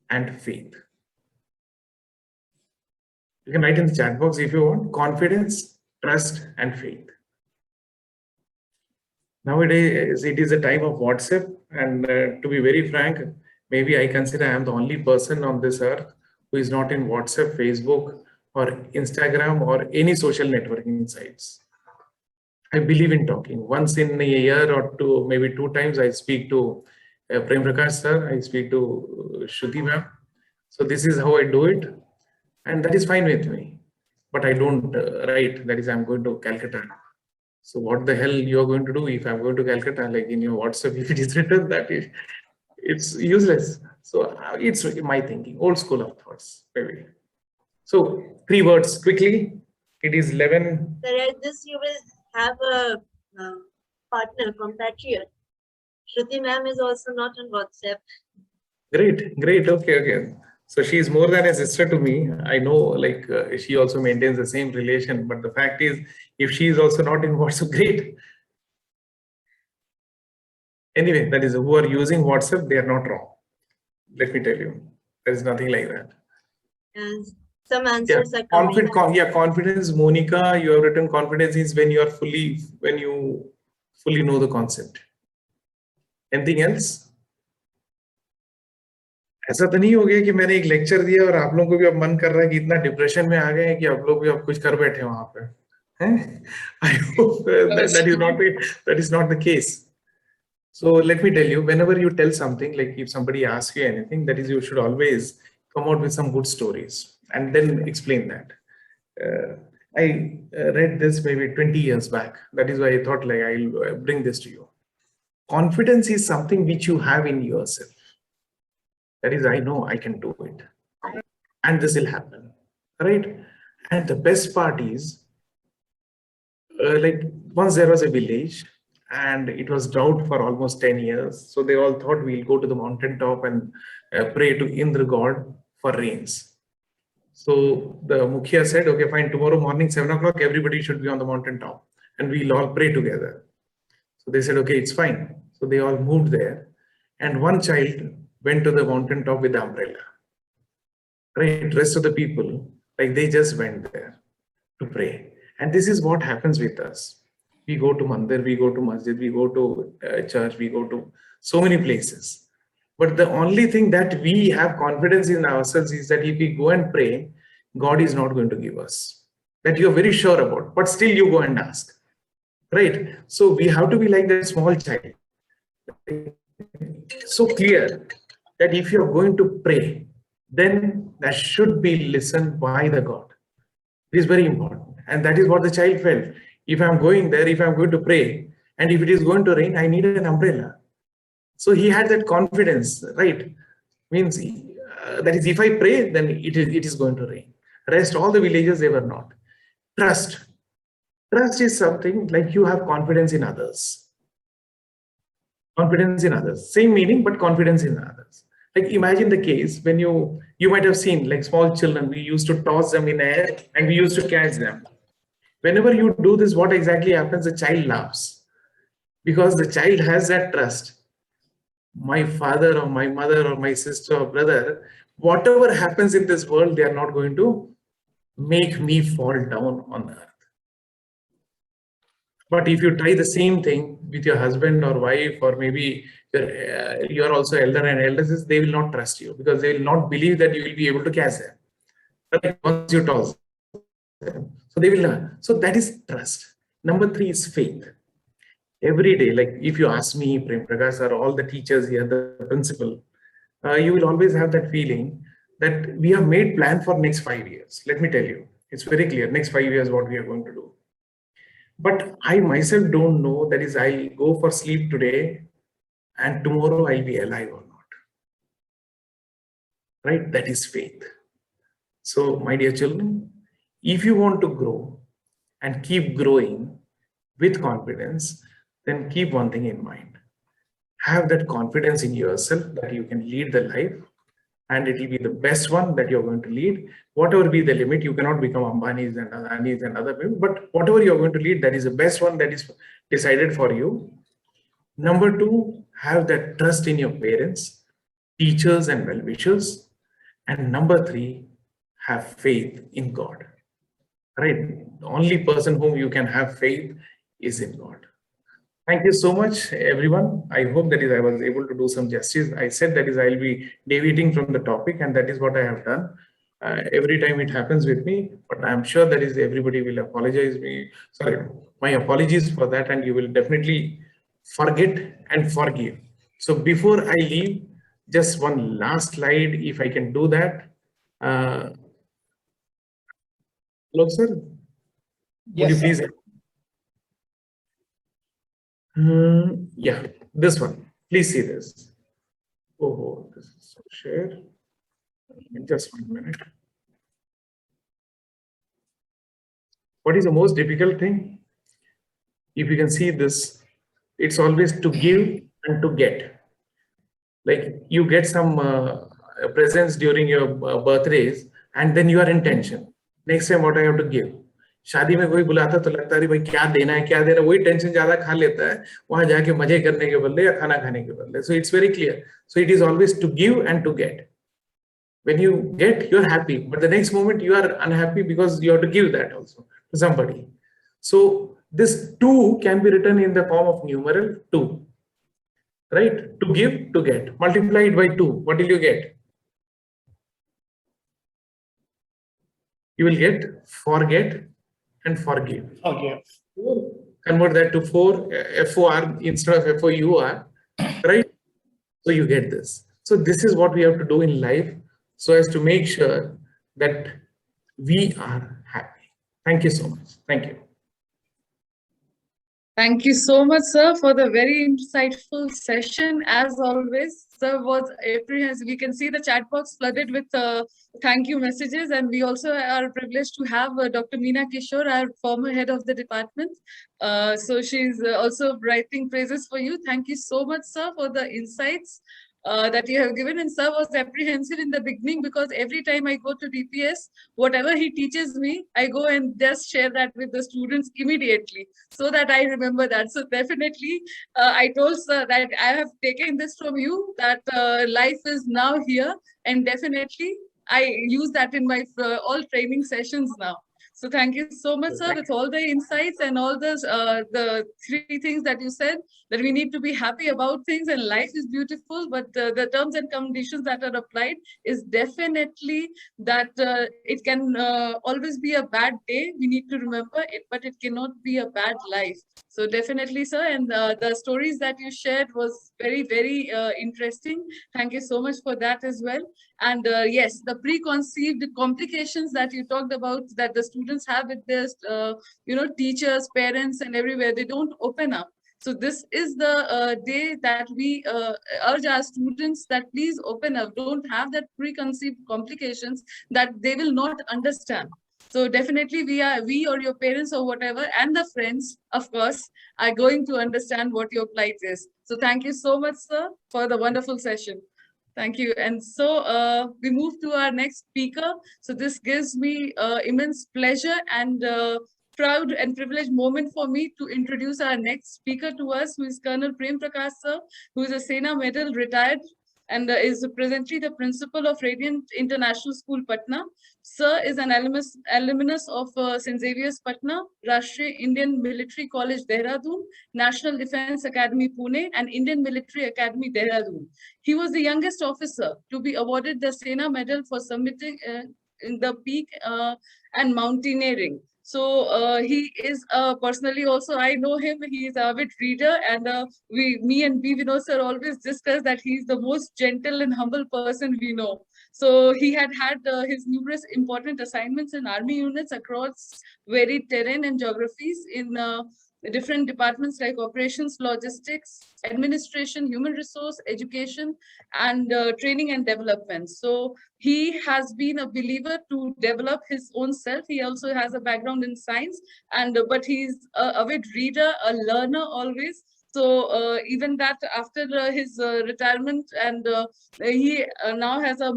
and faith? You can write in the chat box if you want. Confidence, trust, and faith. Nowadays, it is a time of WhatsApp, and to be very frank, maybe I consider I am the only person on this earth who is not in WhatsApp, Facebook, or Instagram, or any social networking sites. I believe in talking. Once in a year or two, maybe 2 times, I speak to Prem Prakash sir, I speak to Shruti ma'am. So this is how I do it, and that is fine with me. But I don't write, that is, I'm going to Calcutta. So what the hell you are going to do if I'm going to Calcutta, like in your WhatsApp, if it is written that it's useless. So it's my thinking, old school of thoughts, maybe. So 3 words quickly. It is 11. So at this you will have a partner, compatriot. Shruti ma'am is also not on WhatsApp. Great, great. Okay. So she is more than a sister to me. I know, like she also maintains the same relation. But the fact is, if she is also not in WhatsApp, great. Anyway, that is who are using WhatsApp, they are not wrong. Let me tell you, there is nothing like that. And some answers are coming. Confidence, Monica. You have written confidence is when you fully know the concept. Anything else? ऐसा तो नहीं हो गया कि मैंने एक lecture दिया और आप लोगों को भी अब मन कर रहा है कि इतना डिप्रेशन में आ गए हैं कि आप लोग भी अब कुछ कर बैठे वहां पे, हैं? I hope that is not the case. So let me tell you, whenever you tell something, like if somebody asks you anything, that is, you should always come out with some good stories and then explain that. I read this maybe 20 years back. That is why I thought like I'll bring this to you. Confidence is something which you have in yourself. That is, I know I can do it. and this will happen, right? And the best part is, like once there was a village and it was drought for almost 10 years. So they all thought we'll go to the mountain top and pray to Indra god for rains. So the Mukhya said, okay, fine, tomorrow morning, 7 o'clock, everybody should be on the mountain top and we'll all pray together. So they said, okay, it's fine. So they all moved there. And one child went to the mountain top with the umbrella. Right? Rest of the people, like they just went there to pray. And this is what happens with us. We go to mandir, we go to masjid, we go to church, we go to so many places. But the only thing that we have confidence in ourselves is that if we go and pray, God is not going to give us. That you're very sure about, but still you go and ask. Right? So we have to be like that small child. So clear that if you're going to pray, then that should be listened by the God. It is very important. And that is what the child felt. If I'm going there, if I'm going to pray, and if it is going to rain, I need an umbrella. So he had that confidence, right? Means that is, if I pray, then it is going to rain. Rest, all the villages, they were not. Trust. Trust is something like you have confidence in others. Confidence in others. Same meaning, but confidence in others. Like imagine the case when you might have seen like small children, we used to toss them in air and we used to catch them. Whenever you do this, what exactly happens? The child laughs because the child has that trust. My father or my mother or my sister or brother, whatever happens in this world, they are not going to make me fall down on earth. But if you try the same thing with your husband or wife, or maybe you're also elder and elders, they will not trust you because they will not believe that you will be able to catch them. But once you toss them, so they will not. So that is trust. Number 3 is faith. Every day, like if you ask me, Prem Prakash, or all the teachers here, the principal, you will always have that feeling that we have made plan for next 5 years. Let me tell you, it's very clear. Next 5 years, what we are going to do. But I myself don't know, that is, I'll go for sleep today and tomorrow I'll be alive or not. Right? That is faith. So, my dear children, if you want to grow and keep growing with confidence, then keep one thing in mind. Have that confidence in yourself that you can lead the life, and it will be the best one that you're going to lead. Whatever be the limit, you cannot become Ambani's and Adani's and other people, but whatever you're going to lead, that is the best one that is decided for you. Number 2, have that trust in your parents, teachers and well-wishers. And number 3, have faith in God. Right? The only person whom you can have faith is in God. Thank you so much, everyone. I hope that is I was able to do some justice. I said that is I'll be deviating from the topic, and that is what I have done. Every time it happens with me, but I'm sure that is everybody will apologize me. Sorry, my apologies for that, and you will definitely forget and forgive. So before I leave, just one last slide, if I can do that. Hello, sir. Yes, Would you sir. please? Yeah, this one. Please see this. Oh, this is so share. Just 1 minute. What is the most difficult thing? If you can see this, it's always to give and to get. Like you get some presents during your birthdays, and then you are in tension. Next time, what I have to give? शादी में कोई बुलाता तो लगता है भाई क्या देना है, क्या देना, वही टेंशन ज्यादा खा लेता है वहां जाके मजे करने के बदले या खाना खाने के बदले. So it's very clear. So it is always to give and to get. When you get, you're happy, but the next moment you are unhappy because you have to give that also to somebody. So this 2 can be written in the form of numeral 2, right? To give, to get. Multiply it by 2. What will you get? You will get forget and forgive. Okay. Convert that to 4, FOR instead of FOUR, right? So you get this. So this is what we have to do in life so as to make sure that we are happy. Thank you so much. Thank you. Thank you so much, sir, for the very insightful session. As always, sir was apprehensive. We can see the chat box flooded with thank you messages, and we also are privileged to have Dr. Meena Kishore, our former head of the department. So she's also writing praises for you. Thank you so much, sir, for the insights that you have given. And sir was apprehensive in the beginning because every time I go to DPS, whatever he teaches me, I go and just share that with the students immediately so that I remember that. So definitely, I told sir that I have taken this from you, that life is now here, and definitely I use that in my all training sessions now. So thank you so much, sir, with all the insights and all the three things that you said, that we need to be happy about things and life is beautiful, but the terms and conditions that are applied is definitely that it can always be a bad day. We need to remember it, but it cannot be a bad life. So definitely, sir, and the stories that you shared was very, very interesting. Thank you so much for that as well. And yes, the preconceived complications that you talked about, that the students have with their, teachers, parents, and everywhere, they don't open up. So this is the day that we urge our students that please open up, don't have that preconceived complications that they will not understand. So definitely we or your parents or whatever, and the friends, of course, are going to understand what your plight is. So thank you so much, sir, for the wonderful session. Thank you. And so we move to our next speaker. So this gives me immense pleasure and proud and privileged moment for me to introduce our next speaker to us, who is Colonel Prem Prakash sir, who is a Sena Medal retired and is presently the principal of Radiant International School, Patna. Sir is an alumnus of St. Xavier's Patna, Rashtriya Indian Military College, Dehradun, National Defence Academy, Pune, and Indian Military Academy, Dehradun. He was the youngest officer to be awarded the Sena Medal for submitting in the peak and mountaineering. So he is personally also, I know him, he is an avid reader, and me and B. Vinod sir always discuss that he is the most gentle and humble person we know. So he had his numerous important assignments in army units across varied terrain and geographies in different departments like operations, logistics, administration, human resource, education, and training and development. So he has been a believer to develop his own self. He also has a background in science, and but he's a avid reader, a learner always. So even that after his retirement, and he now has a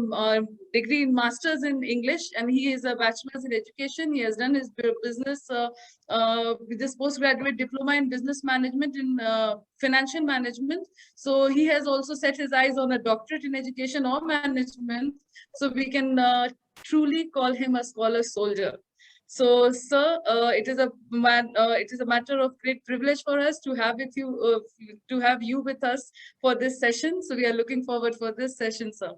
degree in masters in English, and he is a bachelor's in education. He has done his business with this postgraduate diploma in business management in financial management. So he has also set his eyes on a doctorate in education or management. So we can truly call him a scholar soldier. So, sir, it is a matter of great privilege for us to have you with us for this session. So we are looking forward for this session, sir.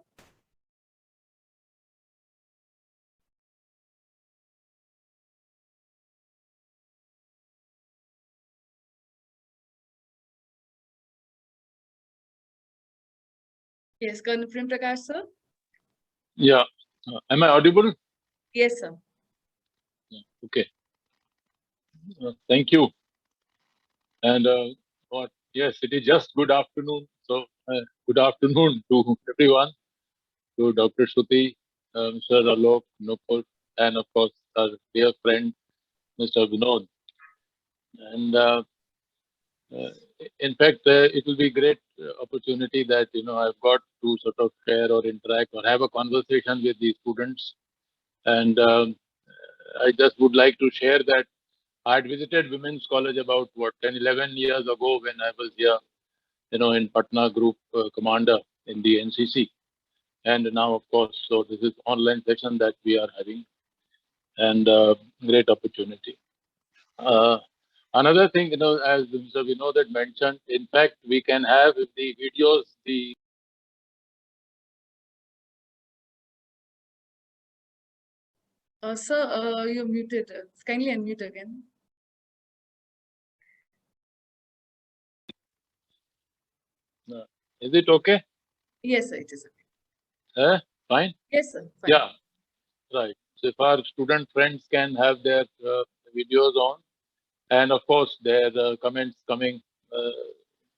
Yes, Colonel Prem Prakash, sir. Yeah. Am I audible? Yes, sir. Yeah. Okay. Thank you. And yes, it is just good afternoon. So good afternoon to everyone, to Dr. Shruti, Mr. Alok, Nupur, and of course our dear friend, Mr. Vinod. And in fact, it will be great opportunity that I've got to sort of share or interact or have a conversation with these students. And I just would like to share that I had visited Women's College about 10, 11 years ago when I was here, in Patna Group Commander in the NCC. And now, of course, so this is online session that we are having, and great opportunity. Another thing, as Mr. Vinod had mentioned, in fact, we can have the videos, Sir, you're muted. Kindly unmute again. Is it okay? Yes, sir, it is okay. Fine? Yes, sir. Fine. Yeah, right. So if our student friends can have their videos on, And of course, there are comments coming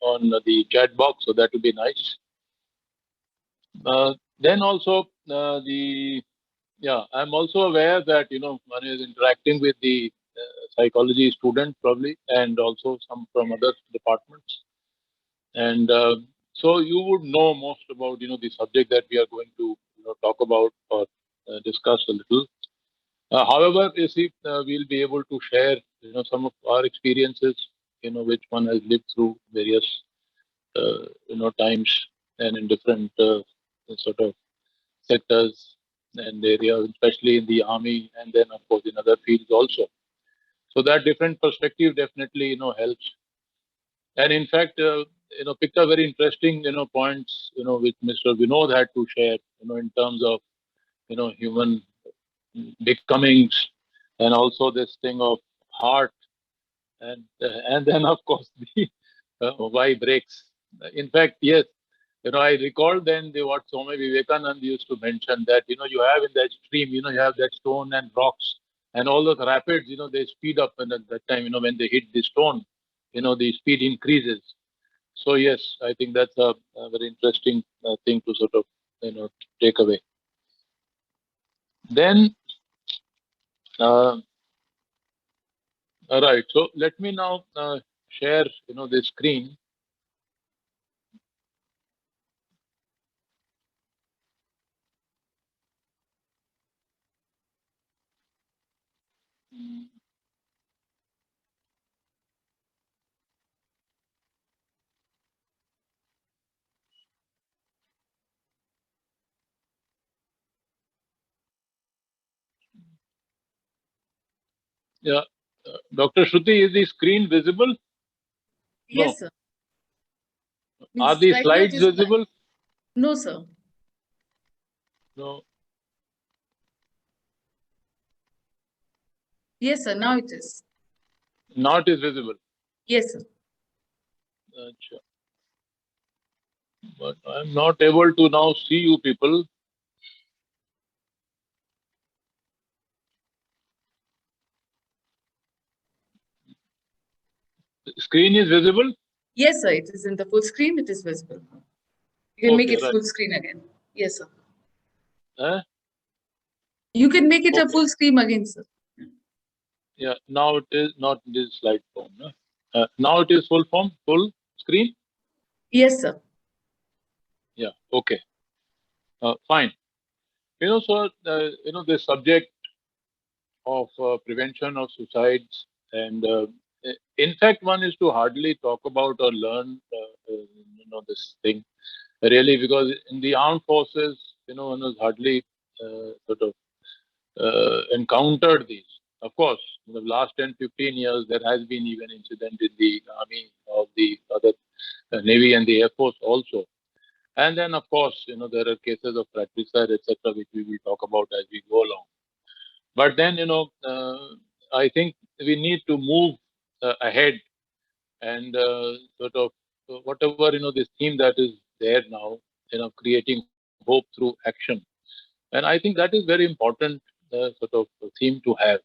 on the chat box, so that would be nice. Then also I'm also aware that one is interacting with the psychology student probably, and also some from other departments, and so you would know most about the subject that we are going to talk about or discuss a little. However, you see, we'll be able to share some of our experiences, which one has lived through various times and in different sort of sectors and areas, especially in the army, and then of course in other fields also. So that different perspective definitely helps. And in fact, picked up very interesting points which Mr. Vinod had to share in terms of human becomings, and also this thing of heart, and then of course the why breaks. In fact, yes, I recall then what Swami Vivekananda used to mention, that you have in that stream, you have that stone and rocks and all those rapids, they speed up, and at that time, when they hit the stone, the speed increases. So yes, I think that's a very interesting thing to sort of take away. Then, all right. So let me now share the screen. Yeah, Dr. Shruti, is the screen visible? Yes, No. sir. Are Means the right now it slides is fine. visible? No, sir. No. Yes, sir. Now it is. Now it is visible. Yes, sir. Achha. But I'm not able to now see you people. The screen is visible? Yes, sir. It is in the full screen. It is visible. You can make Okay, it right. full screen again. Yes, sir. You can make it a okay. full screen again, sir. Yeah, now it is not this slide form. No? Now it is full form, full screen? Yes, sir. Yeah, okay. Fine. So, the subject of prevention of suicides, and in fact, one is to hardly talk about or learn, this thing really, because in the armed forces, one has hardly sort of encountered these. Of course, in the last 10, 15 years, there has been even incident in the army, or the other navy and the air force also. And then, of course, there are cases of fratricide, etc., which we will talk about as we go along. But then, I think we need to move ahead, and sort of whatever, this theme that is there now, creating hope through action. And I think that is very important sort of theme to have.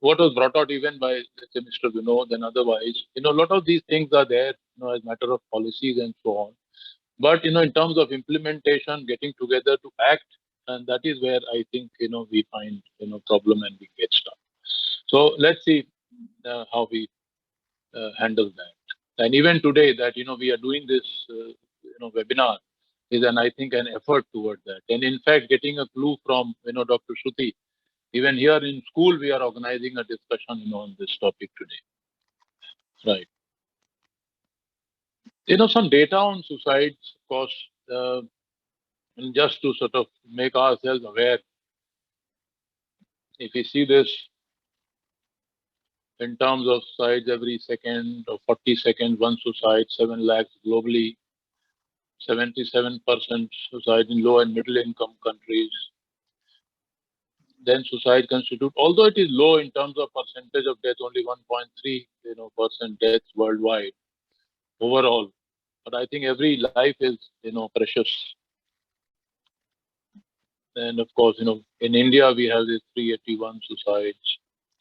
What was brought out even by, let's say, Mr. Vinod and otherwise, a lot of these things are there, as matter of policies and so on. But, in terms of implementation, getting together to act, and that is where I think, we find, problem and we get stuck. So let's see how we handle that. And even today that, we are doing this, webinar is I think an effort toward that. And in fact, getting a clue from, Dr. Shruti, even here in school, we are organizing a discussion, on this topic today. Right. Some data on suicides, of course, and just to sort of make ourselves aware, if we see this in terms of suicides every second or 40 seconds, one suicide, 7 lakhs globally, 77% suicide in low and middle income countries. Then suicide constitute, although it is low in terms of percentage of death, only 1.3 percent deaths worldwide overall. But I think every life is precious. And of course, in India we have these 381 suicides.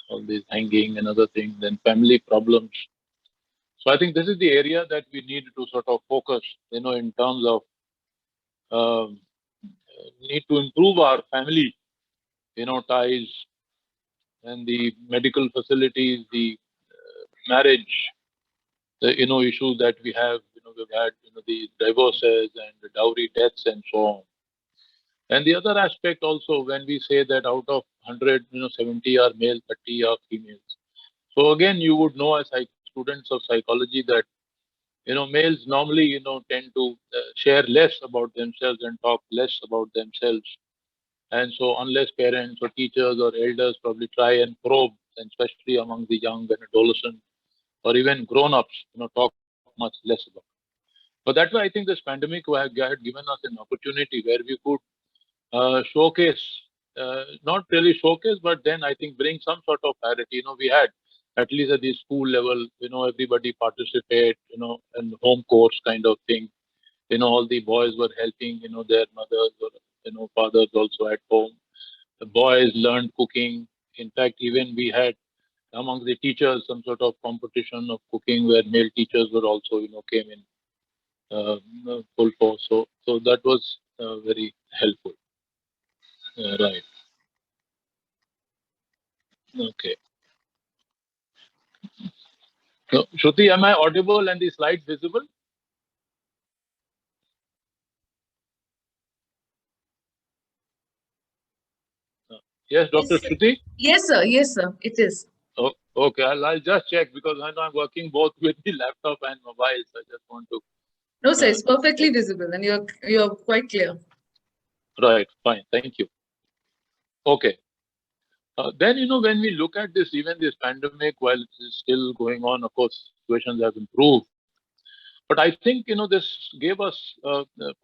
all these hanging and other things, then family problems. So I think this is the area that we need to sort of focus, in terms of um, need to improve our family, ties and the medical facilities, the marriage, the issues that we have. We've had the divorces and the dowry deaths and so on. And the other aspect also, when we say that out of 100, 70 are male, 30 are females. So again, you would know as students of psychology that males normally tend to share less about themselves and talk less about themselves. And so unless parents or teachers or elders probably try and probe, and especially among the young and adolescent or even grown-ups, talk much less about. But that's why I think this pandemic had given us an opportunity where we could showcase, not really showcase, but then I think bring some sort of parity. We had at least at the school level, everybody participate, and home course kind of thing. All the boys were helping, their mothers or, fathers also at home. The boys learned cooking. In fact, even we had among the teachers some sort of competition of cooking where male teachers were also, came in full force. So that was very helpful. Right. Okay. So, Shruti, am I audible and the slides visible? Yes, Dr. Shruti? Yes, sir. Yes, sir. It is. Oh, okay, I'll just check because I know I'm working both with the laptop and mobile. So I just want to. No, sir. It's perfectly visible, and you're quite clear. Right. Fine. Thank you. Okay. Then, when we look at this, even this pandemic, while it is still going on, of course, situations have improved. But I think, this gave us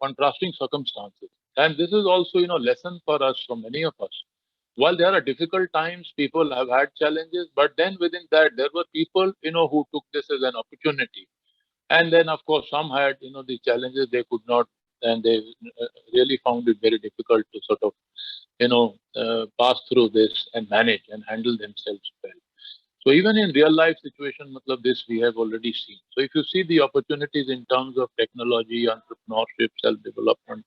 contrasting circumstances. And this is also, lesson for us, for many of us. While there are difficult times, people have had challenges, but then within that, there were people, who took this as an opportunity. And then, of course, some had, the challenges they could not, and they really found it very difficult to sort of, pass through this and manage and handle themselves well. So even in real life situation, matlab, this we have already seen. So if you see the opportunities in terms of technology, entrepreneurship, self-development,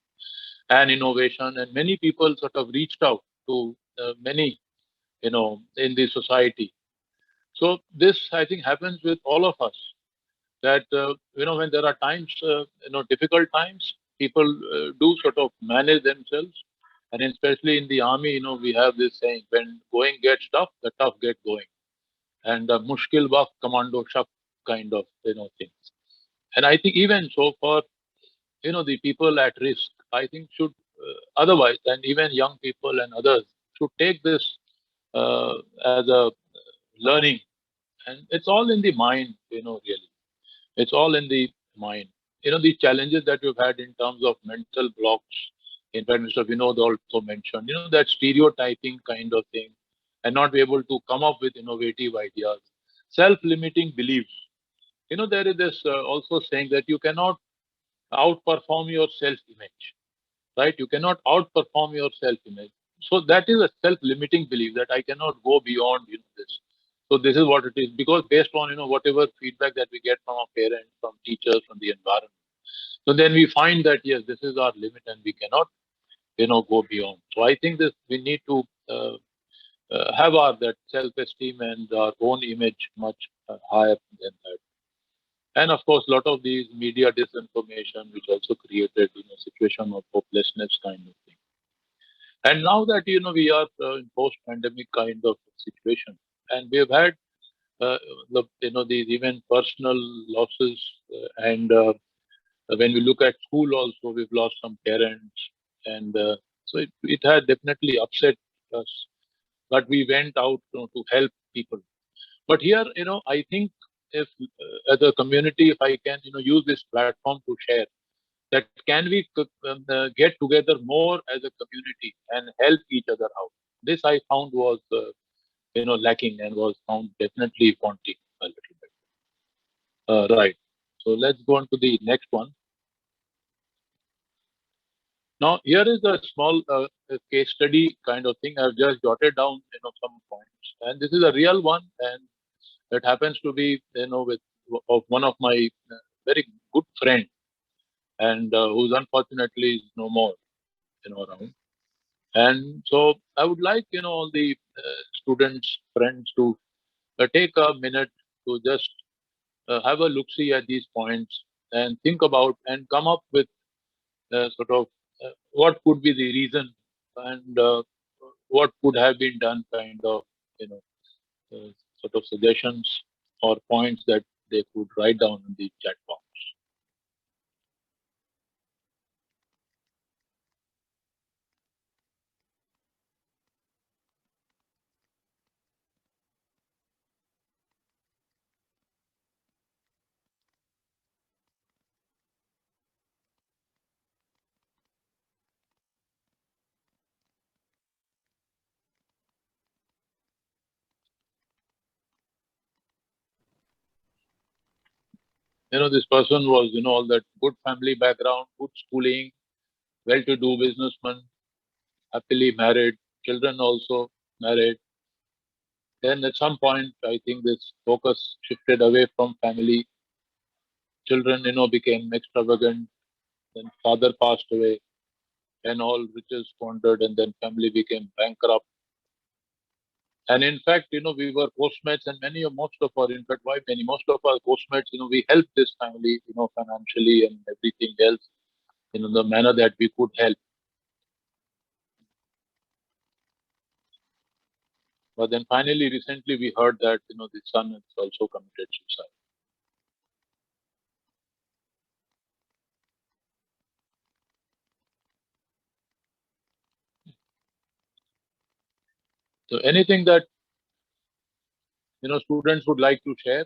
and innovation, and many people sort of reached out to many, in the society. So this, I think, happens with all of us. That when there are times, difficult times, people do sort of manage themselves, and especially in the army, we have this saying: when going gets tough, the tough get going, and mushkil waqt commando shak kind of things. And I think even so for the people at risk, I think should otherwise, and even young people and others should take this uh, as a learning, and it's all in the mind, really. It's all in the mind. The challenges that we've had in terms of mental blocks. In fact, Mr. Vinod also mentioned, that stereotyping kind of thing, and not be able to come up with innovative ideas. Self-limiting beliefs. There is this also saying that you cannot outperform your self-image, right? You cannot outperform your self-image. So that is a self-limiting belief that I cannot go beyond, this. So this is what it is, because based on whatever feedback that we get from our parents, from teachers, from the environment. So then we find that yes, this is our limit and we cannot go beyond. So I think this we need to have our that self-esteem and our own image much higher than that. And of course, a lot of these media disinformation, which also created situation of hopelessness kind of thing. And now that we are in post-pandemic kind of situation, and we have had these even personal losses, and when we look at school also, we've lost some parents, and so it had definitely upset us. But we went out to help people. But here, I think if as a community, if I can, use this platform to share that can we get together more as a community and help each other out. This I found was, lacking and was found definitely wanting a little bit. Right. So let's go on to the next one. Now, here is a small case study kind of thing. I've just jotted down, some points. And this is a real one, and it happens to be, with of one of my very good friend, and who's unfortunately is no more, around. And so I would like, all the students, friends to take a minute to just have a look-see at these points and think about and come up with sort of what could be the reason, and what could have been done, kind of, you know, sort of suggestions or points that they could write down in the chat box. This person was, all that good family background, good schooling, well-to-do businessman, happily married, children also married. Then at some point, I think this focus shifted away from family. Children, became extravagant. Then father passed away, and all riches squandered, and then family became bankrupt. And in fact, we were postmates, and most of our, in fact, why many, most of our postmates, we helped this family, financially and everything else, in the manner that we could help. But then finally, recently, we heard that, the son has also committed suicide. So anything that, students would like to share?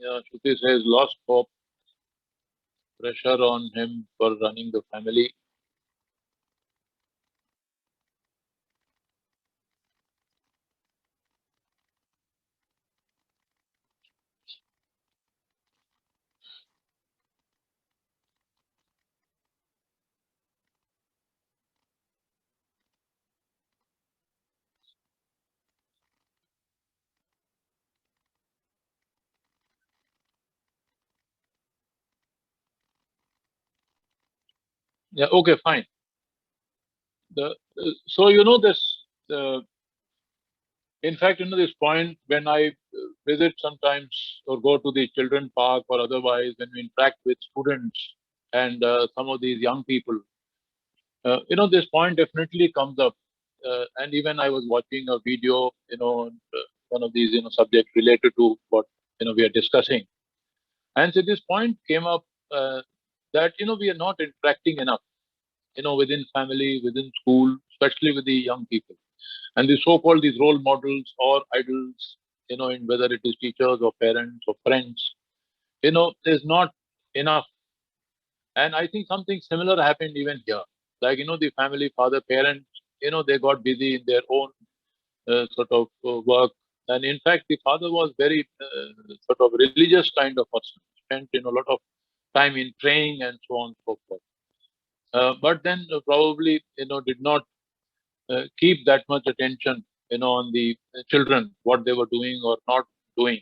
Yeah, Shruti says lost hope, pressure on him for running the family. Yeah, okay, fine. So this. In fact, this point, when I visit sometimes or go to the children park or otherwise, when we interact with students and some of these young people, this point definitely comes up. And even I was watching a video, one of these, subjects related to what, we are discussing. And so this point came up, that, we are not interacting enough, within family, within school, especially with the young people. And the so-called these role models or idols, in whether it is teachers or parents or friends, is not enough. And I think something similar happened even here. Like, the family, father, parents, they got busy in their own sort of work. And in fact, the father was very sort of religious kind of person, spent, a lot of time in praying and so on and so forth. But then probably, did not keep that much attention, on the children, what they were doing or not doing.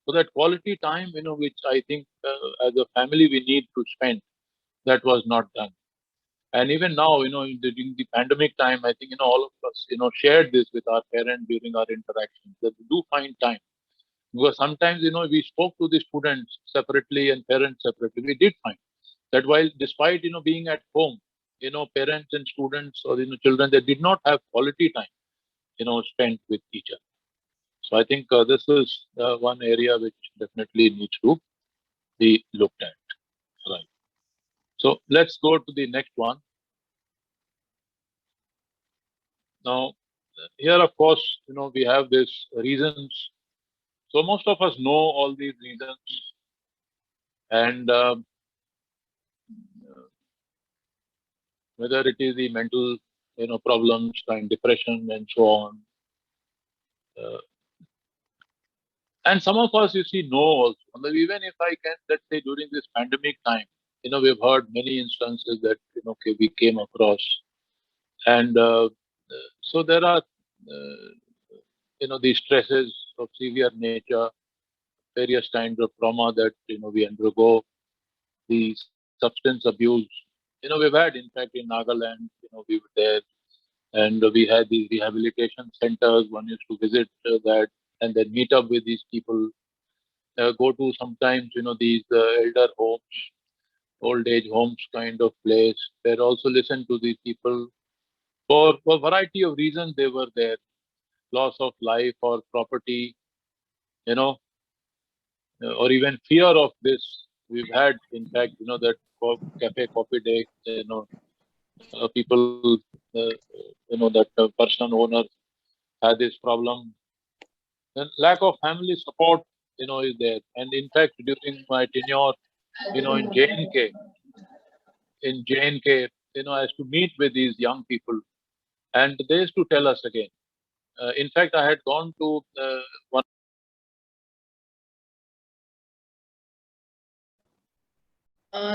So that quality time, which I think as a family we need to spend, that was not done. And even now, during the pandemic time, I think, all of us, shared this with our parents during our interactions, that we do find time. Because sometimes, we spoke to the students separately and parents separately. We did find that while, despite, being at home, parents and students or, children, they did not have quality time, spent with each other. So I think this is one area which definitely needs to be looked at. Right. So let's go to the next one. Now, here, of course, we have these reasons. So most of us know all these reasons, and whether it is the mental, problems and depression and so on. Uh, and some of us, you see, know also. Even if I can, let's say during this pandemic time, we've heard many instances that, okay, we came across. And so there are, these stresses of severe nature, various kinds of trauma that, we undergo, the substance abuse. We've had, in fact, in Nagaland, we were there, and we had these rehabilitation centers. One used to visit that and then meet up with these people, go to sometimes, these elder homes, old age homes kind of place, where also listen to these people for a variety of reasons they were there, loss of life or property, you know, or even fear of this. We've had, in fact, that cafe coffee day, people, that person owner had this problem. Then lack of family support, is there. And in fact, during my tenure, in JNK, I used to meet with these young people, and they used to tell us again. In fact, I had gone to one.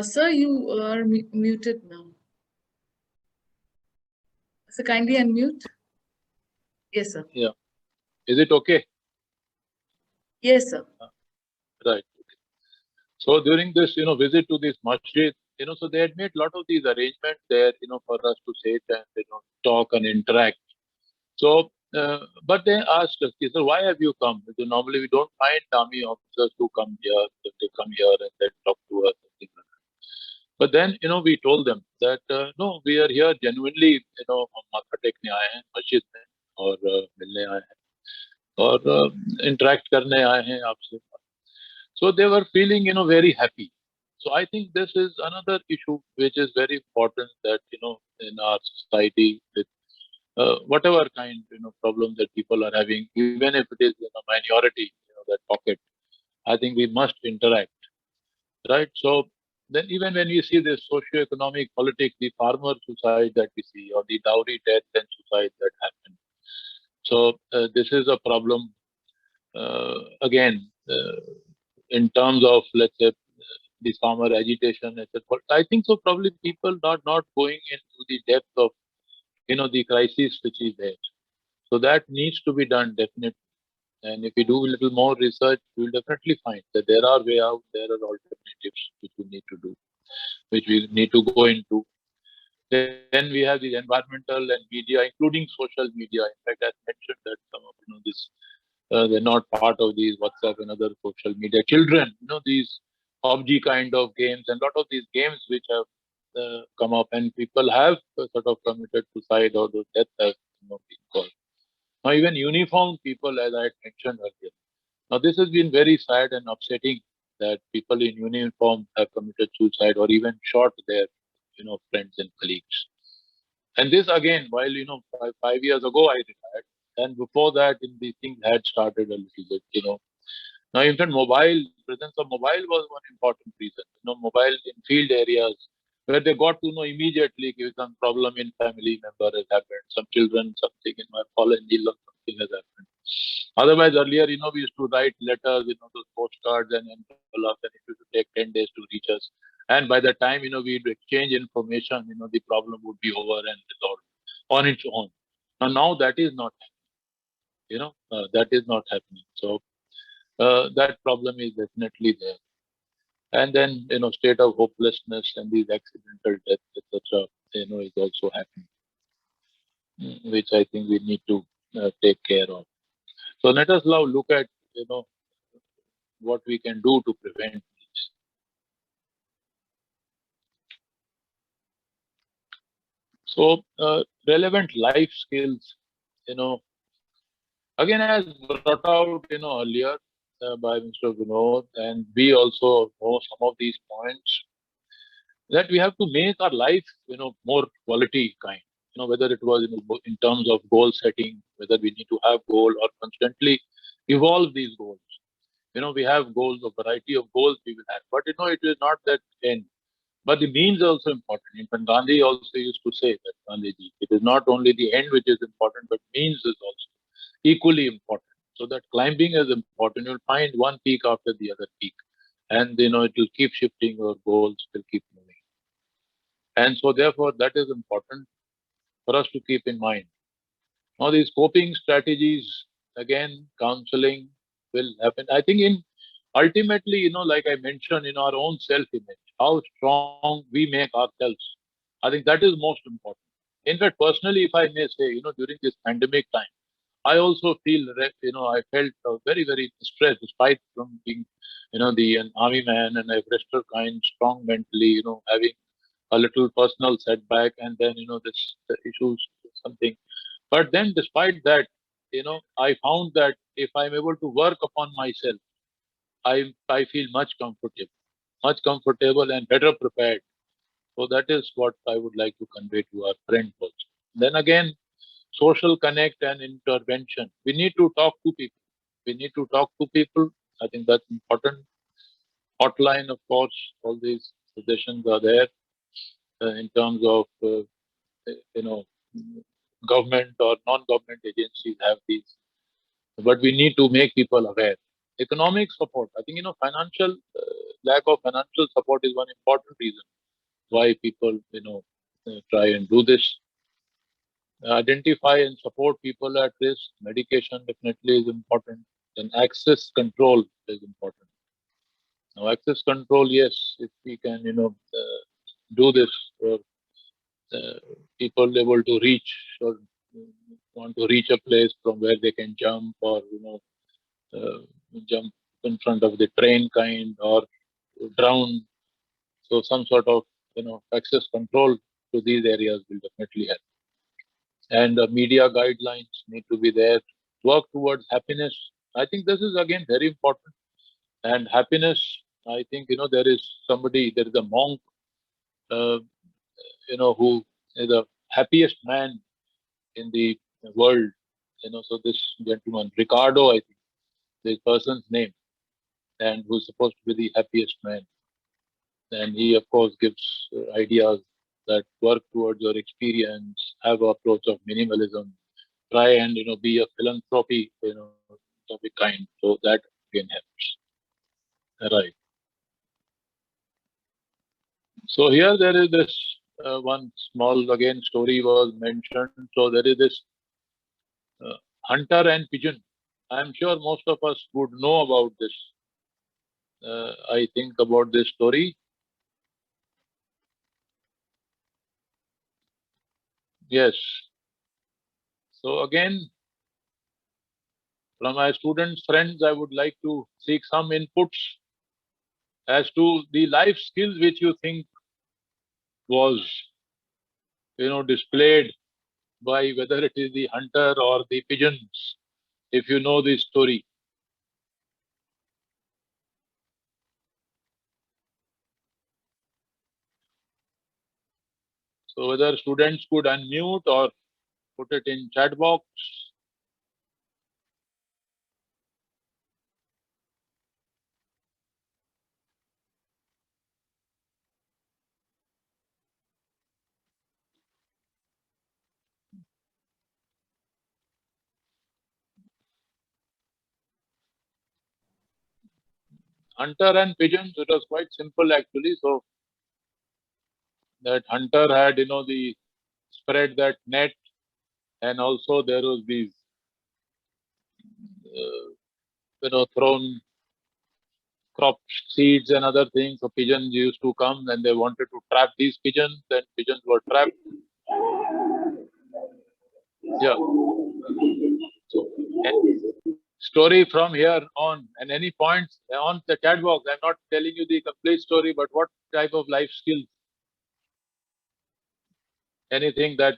Sir, you are muted now. So kindly unmute. Yes, sir. Yeah. Is it okay? Yes, sir. Right. So during this, visit to this masjid, so they had made a lot of these arrangements there, for us to sit and, talk and interact. So, but they asked us, "So why have you come?" Because normally we don't find army officers who come here. So they come here and then talk to us and things like that. But then, we told them that, no, we are here genuinely, हम माथा टेकने आए हैं मस्जिद में और मिलने आए हैं और interact करने आए हैं आपसे. So they were feeling, very happy. So I think this is another issue which is very important that, in our society with whatever kind, problem that people are having, even if it is a minority, that pocket, I think we must interact, right? So then even when we see this socio-economic politics, the farmer suicide that we see, or the dowry death and suicide that happen. So this is a problem, again, in terms of, let's say, this farmer agitation, etc. But I think so probably people not going into the depth of, the crisis which is there. So that needs to be done definitely. And if we do a little more research, we will definitely find that there are way out, there are alternatives which we need to do, which we need to go into. Then we have the environmental and media, including social media. In fact, as mentioned that some of this they're not part of these WhatsApp and other social media. Children, these PUBG kind of games and a lot of these games which have come up, and people have sort of committed suicide or those deaths have been caused. Now, even uniformed people, as I had mentioned earlier. Now, this has been very sad and upsetting that people in uniform have committed suicide or even shot their, friends and colleagues. And this again, while, 5 years ago I retired, and before that, these things had started a little bit. Now, in fact, presence of mobile was one important reason. Mobile in field areas where they got to know immediately if some problem in family member has happened, some children, something in my fallen ill or something has happened. Otherwise, earlier, we used to write letters, those postcards and envelopes, and it used to take 10 days to reach us. And by the time, we'd exchange information, the problem would be over and resolved on its own. Now that is not happening, that is not happening. So that problem is definitely there. And then, state of hopelessness and these accidental deaths, etc., is also happening, which I think we need to take care of. So let us now look at, what we can do to prevent these. So relevant life skills, again, as brought out, earlier by Mr. Vinod, and we also know some of these points, that we have to make our life, more quality kind. Whether it was in terms of goal setting, whether we need to have goal or constantly evolve these goals. We have goals, a variety of goals we will have, but it is not that end. But the means are also important. Even Gandhi also used to say that, Gandhiji, it is not only the end which is important, but means is also equally important. So that climbing is important. You'll find one peak after the other peak, and it will keep shifting. Your goals will keep moving, and so therefore that is important for us to keep in mind. Now these coping strategies, again, counseling will happen. I think in ultimately, like I mentioned, in our own self-image, how strong we make ourselves. I think that is most important. In fact, personally, if I may say, during this pandemic time, I also I felt very, very stressed, despite from being, an army man, and I've rested kind, strong mentally, having a little personal setback, and then, this the issues, something. But then, despite that, I found that if I'm able to work upon myself, I feel much comfortable and better prepared. So that is what I would like to convey to our friends also. Then again, social connect and intervention. We need to talk to people. We need to talk to people. I think that's important. Hotline, of course, all these suggestions are there in terms of you know government or non-government agencies have these, but we need to make people aware. Economic support. I think financial lack of financial support is one important reason why people try and do this. Identify and support people at risk. Medication definitely is important. Then access control is important. Now, access control, yes, if we can, do this, or people able to reach or want to reach a place from where they can jump, or jump in front of the train kind, or drown. So some sort of access control to these areas will definitely help. And media guidelines need to be there. Work towards happiness. I think this is again very important. And happiness, I think there is a monk, uh, who is the happiest man in the world. So this gentleman, Ricardo, I think, this person's name, and who's supposed to be the happiest man. And he, of course, gives ideas that work towards your experience, have an approach of minimalism, try and be a philanthropy, of a kind. So that again helps. Right. So here there is this one small again story was mentioned. So there is this uh, hunter and pigeon. I'm sure most of us would know about this. I think about this story. Yes. So again, from my students, friends, I would like to seek some inputs as to the life skills which you think was, displayed by whether it is the hunter or the pigeons, if you know this story. So whether students could unmute or put it in chat box. Hunter and pigeons, it was quite simple actually. So that hunter had, the spread that net, and also there was these, thrown crop seeds and other things. So pigeons used to come and they wanted to trap these pigeons, and pigeons were trapped. Yeah. So, story from here on, and any points on the chat box. I'm not telling you the complete story, but what type of life skills? Anything that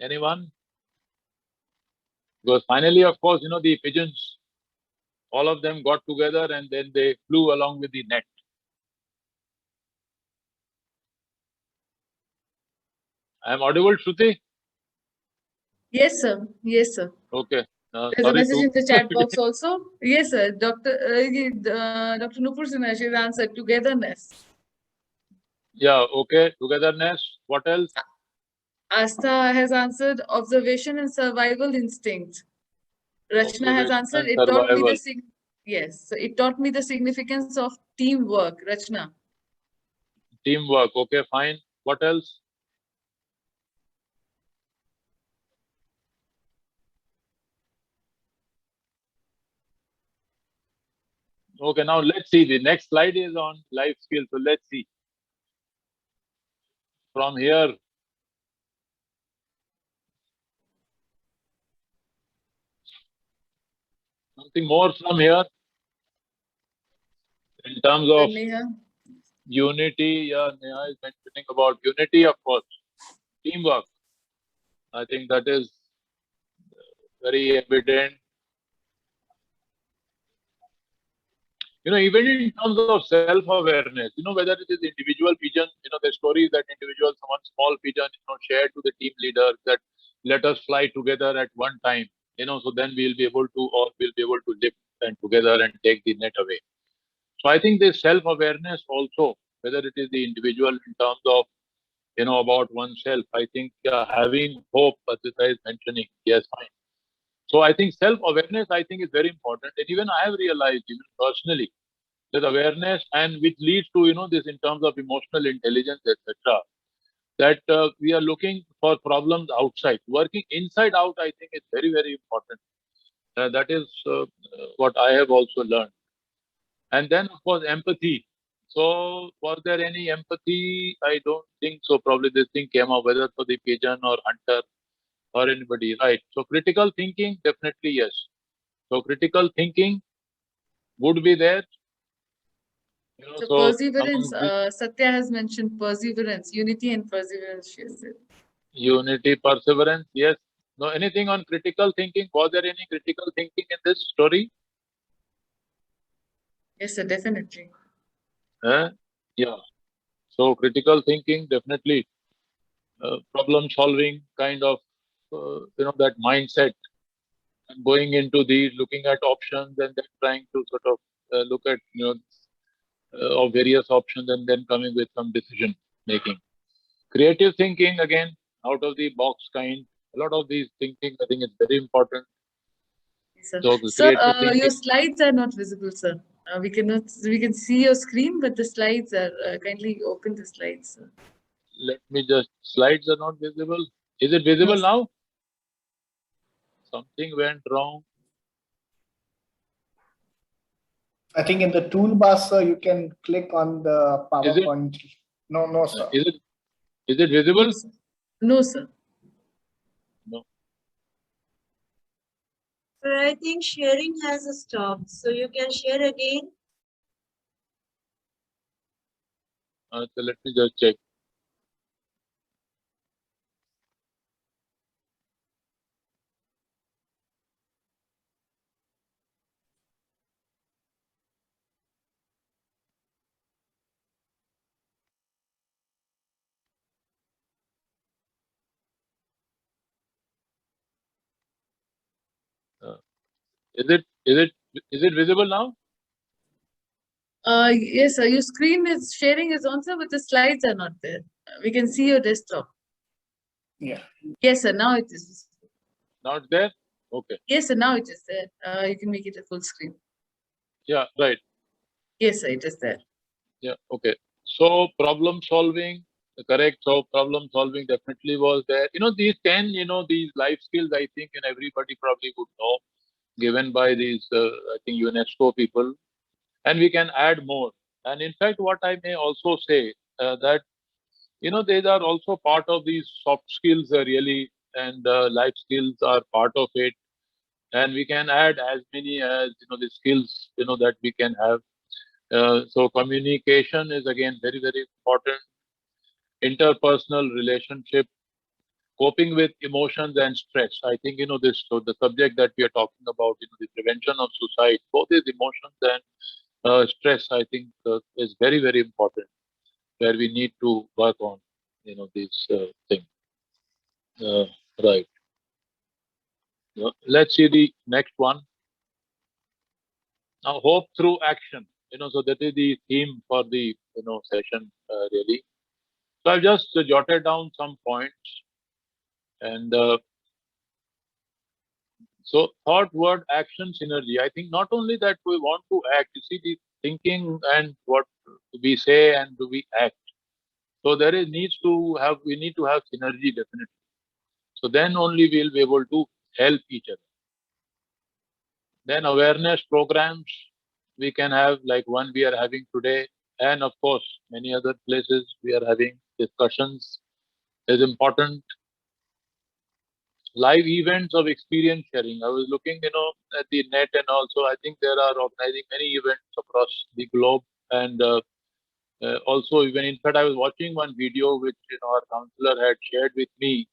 anyone? Because finally, of course, the pigeons, all of them got together and then they flew along with the net. I am audible, Shruti? Yes, sir. Yes, sir. Okay. There's a Sorry message to. in the chat box also. Yes, sir. Dr. Nupur Sinha, she's answered togetherness. Yeah. Okay. Togetherness. What else? Asta has answered observation and survival instinct. Rachna has Observation answered and it taught me survival. yes, so it taught me the significance of teamwork. Rachna. Teamwork. Okay. Fine. What else? Okay. Now let's see. The next slide is on life skills. So let's see. From here, something more from here in terms of Neha. unity. Yeah, Neha is mentioning about unity, of course. Teamwork. I think that is very evident. Even in terms of self-awareness, whether it is individual pigeon, the story that individual, someone small pigeon, shared to the team leader that let us fly together at one time, so then we'll be able to, or we'll be able to lift and together and take the net away. So I think this self-awareness also, whether it is the individual in terms of, about oneself, I think having hope, Asita is mentioning, yes, fine. So I think self-awareness, I think, is very important. And even I have realized, even personally, that awareness and which leads to, this in terms of emotional intelligence, etc., that we are looking for problems outside. Working inside out, I think, is very, very important. That is what I have also learned. And then, of course, empathy. So, was there any empathy? I don't think so. Probably this thing came up whether for the pigeon or hunter or anybody, right? So, critical thinking, definitely yes. So, critical thinking would be there. So So perseverance, among the Satya has mentioned perseverance, unity and perseverance, she has said. unity, perseverance, yes. No, anything on critical thinking? Was there any critical thinking in this story? Yes, sir, definitely. Yeah. So critical thinking, definitely problem solving kind of, that mindset, and going into the looking at options and then trying to sort of look at, of various options and then coming with some decision making. Creative thinking, again, out of the box kind. A lot of these thinking, I think, is very important. Yes, sir. So Sir, creative your thinking. slides are not visible, sir. We can see your screen, but the slides are, kindly open the slides, sir. Let me just, slides are not visible. Is it No, visible sir. now? Something went wrong. I think in the toolbar, sir, you can click on the Is it, PowerPoint. No, sir. is it visible? No, sir. No, sir. No. But I think sharing has stopped, so you can share again. So let me just check. Is it visible now? Yes, sir. Your screen is sharing is on, sir, but the slides are not there. We can see your desktop. Yeah. Yes, sir. Now it is. Not there? Okay. Yes, sir. Now it is there. You can make it a full screen. Yeah, right. Yes, sir. It is there. Yeah, okay. So problem solving, correct. So problem solving definitely was there. These 10, these life skills, I think, and everybody probably would know, given by these, I think, UNESCO people. And we can add more. And in fact, what I may also say that, these are also part of these soft skills really, and life skills are part of it. And we can add as many as, the skills, that we can have. So communication is again very, very important. Interpersonal relationship, coping with emotions and stress. I think, this, so the subject that we are talking about, the prevention of suicide, both these emotions and stress, I think is very, very important, where we need to work on, this thing. Right. Let's see the next one. Now, hope through action. So that is the theme for the session really. So I've just jotted down some points, and so thought, word, action, synergy. I think not only that we want to act. You see the thinking and what we say and do we act. So there is we need to have synergy definitely. So then only we'll be able to help each other. Then awareness programs we can have, like one we are having today, and of course many other places we are having discussions is important. Live events of experience sharing. I was looking, at the net, and also I think there are organizing many events across the globe, and also even in fact I was watching one video which our counselor had shared with me,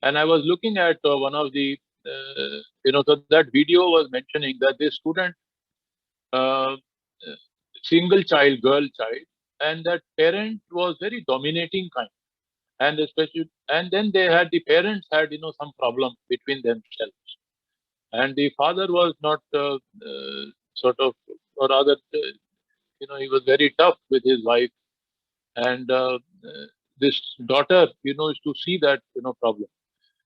and I was looking at one of the so that video was mentioning that this student, uh, uh, single child, girl child, and that parent was very dominating kind, and especially, and then they had the parents had some problem between themselves, and the father was not sort of, or rather, he was very tough with his wife, and this daughter, is to see that problem,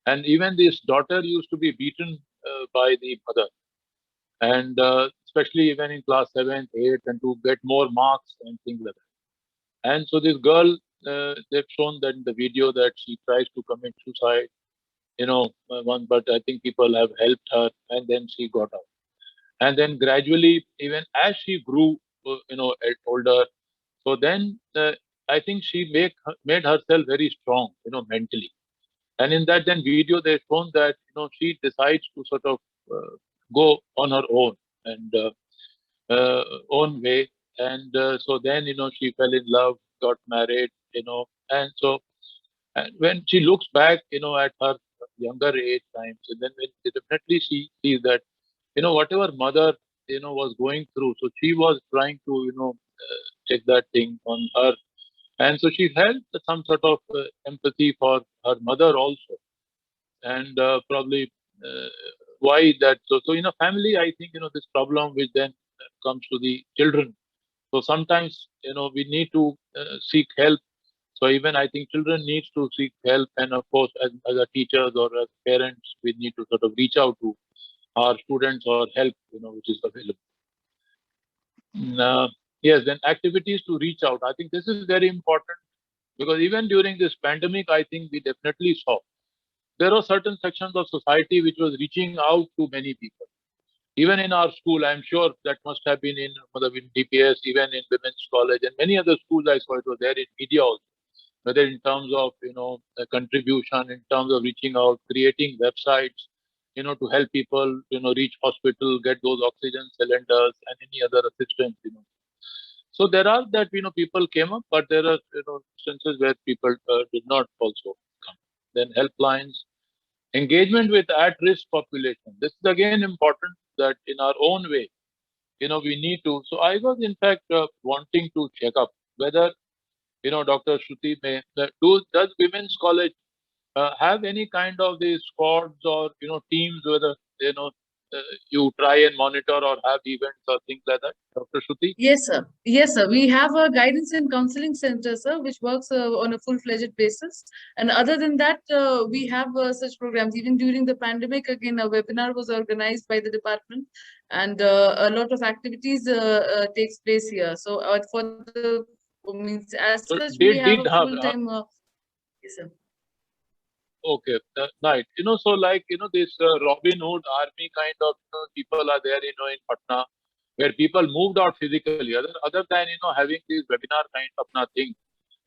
and even this daughter used to be beaten by the mother, and especially even in class 7th, 8th, and to get more marks and things like that. And so this girl, they've shown that in the video that she tries to commit suicide, but I think people have helped her, and then she got out. And then gradually, even as she grew, older, so then I think she made herself very strong, mentally. And in that then video, they've shown that she decides to sort of go on her own, and own way. And so then she fell in love, got married, and so, and when she looks back, at her younger age times, and then when she definitely she sees that whatever mother was going through, so she was trying to check that thing on her, and so she had some sort of empathy for her mother also, and probably uh, why that. So in a family, I think this problem which then comes to the children. So sometimes we need to seek help. So even I think children needs to seek help, and of course as a teachers or as parents, we need to sort of reach out to our students or help which is available. Uh, yes, then activities to reach out. I think this is very important, because even during this pandemic, I think we definitely saw there are certain sections of society which was reaching out to many people. Even in our school, I'm sure that must have been in DPS, even in women's college, and many other schools I saw it was there in media also. Whether in terms of a contribution, in terms of reaching out, creating websites, to help people reach hospital, get those oxygen cylinders and any other assistance. So there are that people came up, but there are instances where people did not also come. Then helplines, engagement with at-risk population. This is again important, that in our own way, we need to. So I was in fact wanting to check up whether Dr. Shruti does women's college have any kind of these squads or teams, whether uh, you try and monitor or have events or things like that, Dr. Shruti? Yes, sir. Yes, sir. We have a guidance and counseling center, sir, which works on a full-fledged basis. And other than that, we have such programs. Even during the pandemic, again, a webinar was organized by the department, and a lot of activities takes place here. So for the means as such, So we have a did have full-time. Yes, sir. okay, right. So like this Robin Hood army kind of people are there in Patna, where people moved out physically, other than having these webinar kind of thing.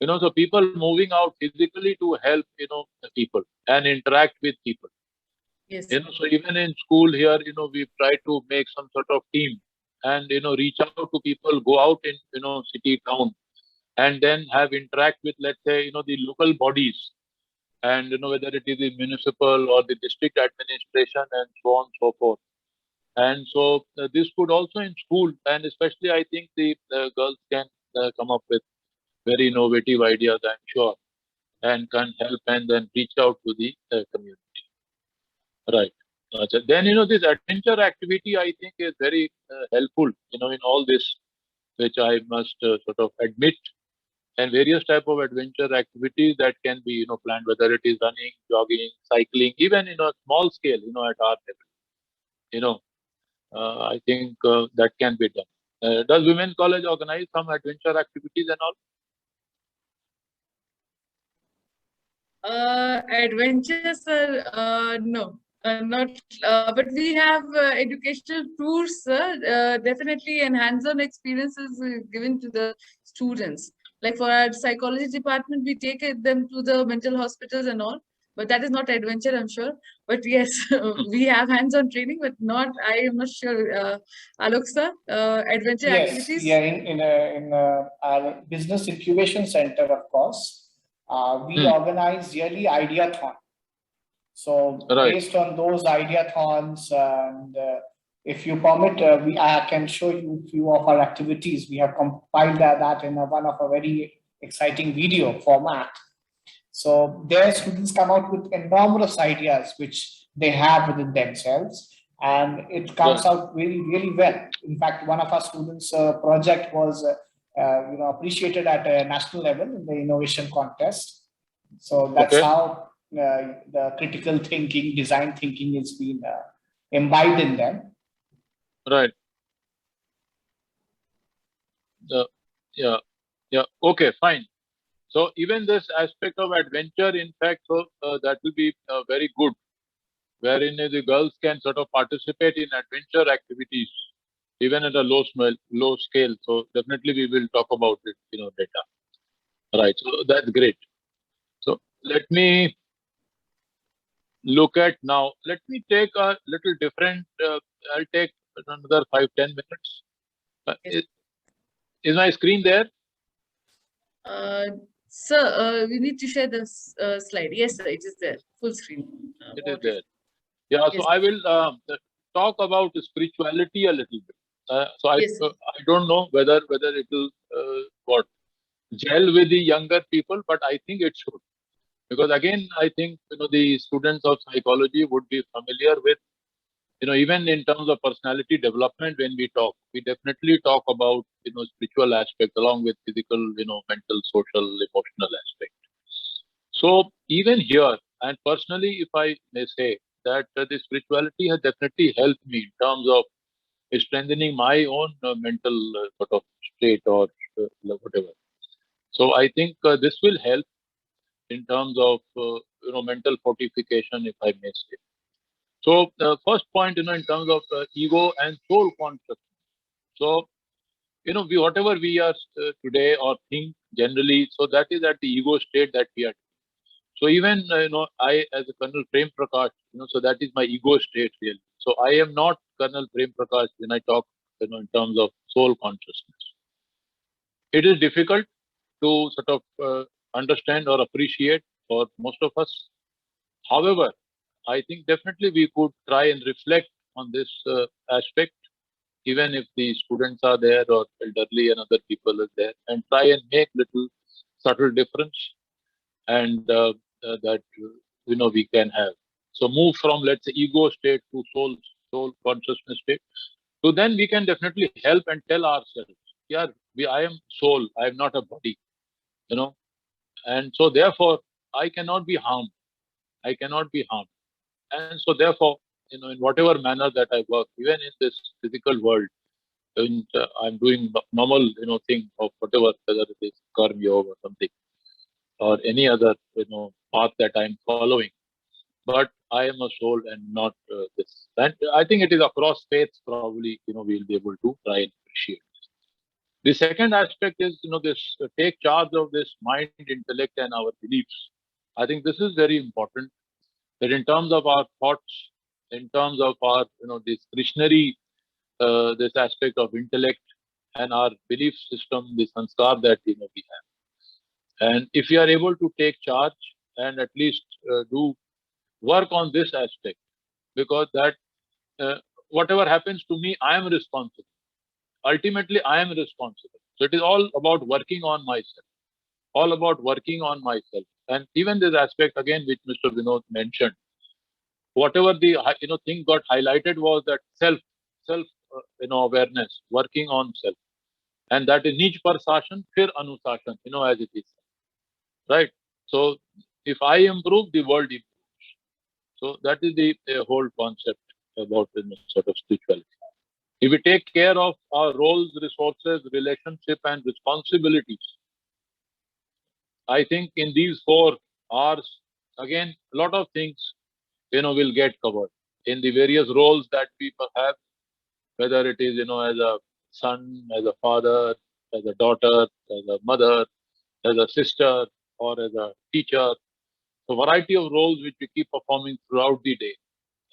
So people moving out physically to help the people and interact with people. Yes. So even in school here, we've tried to make some sort of team, and reach out to people, go out in city town, and then have interact with, let's say, the local bodies, and whether it is the municipal or the district administration and so on and so forth. And so this could also in school, and especially I think the girls can come up with very innovative ideas, I'm sure, and can help and then reach out to the community. Right. Then, this adventure activity, I think, is very helpful, in all this, which I must sort of admit, and various type of adventure activities that can be, planned, whether it is running, jogging, cycling, even in a small scale, at our level, I think that can be done. Does Women's College organize some adventure activities and all? Adventures are no, not. But we have educational tours, definitely, and hands-on experiences given to the students. Like for our psychology department, we take them to the mental hospitals and all. But that is not adventure, I'm sure. But yes, we have hands-on training, but not. I am not sure. Alok sir, adventure Yes, activities. yeah, in our business incubation center, of course, we organize yearly ideathon. So Right. based on those ideathons, and if you permit, I can show you a few of our activities. We have compiled that in one of a very exciting video format. So their students come out with enormous ideas which they have within themselves, and it comes out really, really well. In fact, one of our students' project was appreciated at a national level in the innovation contest. So that's how the critical thinking, design thinking is being imbibed in them. Right. Yeah. Okay, fine. So even this aspect of adventure, in fact, so that will be very good, wherein the girls can sort of participate in adventure activities, even at a low scale. So definitely we will talk about it, later. Right. So that's great. So let me look at now. Let me take a little different. I'll take another 5-10 minutes. Is my screen there? Sir, we need to share this slide. Yes, sir, it is there. Full screen. It is there. Yeah, so Yes. I will talk about spirituality a little bit. So I don't know whether it will gel with the younger people, but I think it should, because again I think the students of psychology would be familiar with, even in terms of personality development. When we definitely talk about spiritual aspect along with physical, mental, social, emotional aspect. So even here, and personally, if I may say that the spirituality has definitely helped me in terms of strengthening my own mental sort of state or whatever. So I think this will help in terms of mental fortification, if I may say. So first point, in terms of ego and soul consciousness. So whatever we are today or think generally, so that is at the ego state that we are. So even I, as a Colonel Prem Prakash, so that is my ego state really. So I am not Colonel Prem Prakash when I talk, in terms of soul consciousness. It is difficult to sort of understand or appreciate for most of us. However, I think definitely we could try and reflect on this aspect, even if the students are there or elderly and other people are there, and try and make little subtle difference, and that we can have. So move from, let's say, ego state to soul consciousness state. So then we can definitely help and tell ourselves, yeah, I am soul, I am not a body, and so therefore I cannot be harmed. I cannot be harmed. And so therefore, in whatever manner that I work, even in this physical world, and I'm doing normal, thing of whatever, whether it is karma yoga or something, or any other, path that I'm following. But I am a soul and not this. And I think it is across faiths, probably, we'll be able to try and appreciate this. The second aspect is, this take charge of this mind, intellect, and our beliefs. I think this is very important, that in terms of our thoughts, in terms of our, this Krishnari, this aspect of intellect and our belief system, the sanskar that we have. And if we are able to take charge and at least do work on this aspect, because that whatever happens to me, I am responsible. Ultimately, I am responsible. So it is all about working on myself, all about working on myself. And even this aspect again, which Mr. Vinod mentioned, whatever the thing got highlighted was that self awareness, working on self, and that is nij par sashan, fir anusashan, as it is, right? So if I improve, the world improves. So that is the whole concept about sort of spirituality. If we take care of our roles, resources, relationship, and responsibilities, I think in these 4 hours, again, a lot of things, will get covered in the various roles that people have, whether it is, as a son, as a father, as a daughter, as a mother, as a sister, or as a teacher. So variety of roles which we keep performing throughout the day.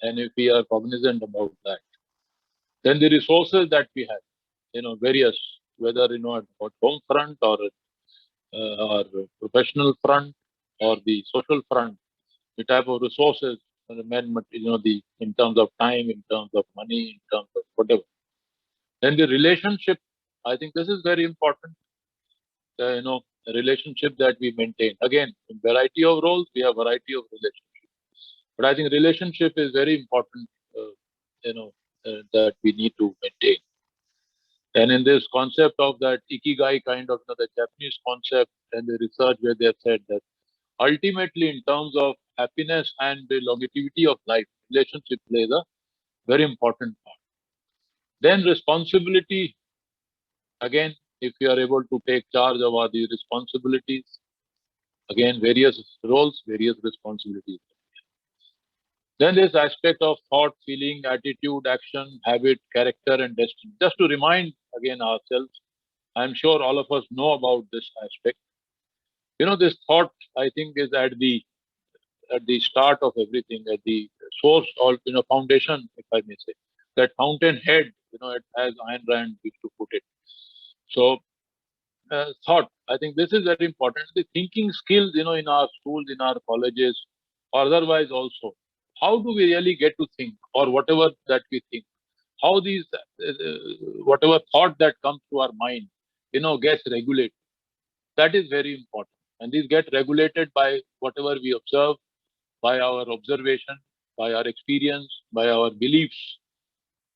And if we are cognizant about that, then the resources that we have, various, whether, at home front or professional front or the social front, the type of resources, in terms of time, in terms of money, in terms of whatever. Then the relationship, I think this is very important. The relationship that we maintain. Again, in variety of roles, we have variety of relationships. But I think relationship is very important, that we need to maintain. And in this concept of that ikigai kind of, the Japanese concept and the research where they have said that ultimately in terms of happiness and the longevity of life, relationship plays a very important part. Then responsibility, again, if you are able to take charge of all the responsibilities, again, various roles, various responsibilities. Then this aspect of thought, feeling, attitude, action, habit, character, and destiny. Just to remind again ourselves, I'm sure all of us know about this aspect. This thought, I think, is at the start of everything, at the source or foundation, if I may say, that fountainhead, as Ayn Rand used to put it. So thought, I think this is very important. The thinking skills, in our schools, in our colleges, or otherwise also. How do we really get to think, or whatever that we think? How these, whatever thought that comes to our mind, gets regulated. That is very important. And these get regulated by whatever we observe, by our observation, by our experience, by our beliefs.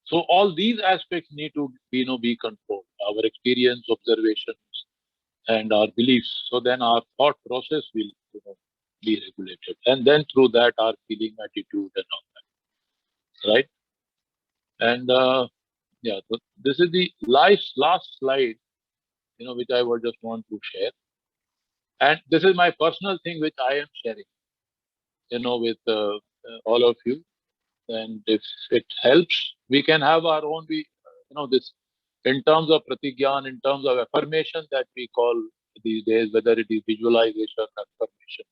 So all these aspects need to be controlled. Our experience, observations, and our beliefs. So then our thought process will be regulated. And then through that, our feeling, attitude, and all that. Right? And yeah, so this is the last slide, which I would just want to share. And this is my personal thing which I am sharing, with all of you. And if it helps, we can have our own, this in terms of pratigyan, in terms of affirmation that we call these days, whether it is visualization, affirmation.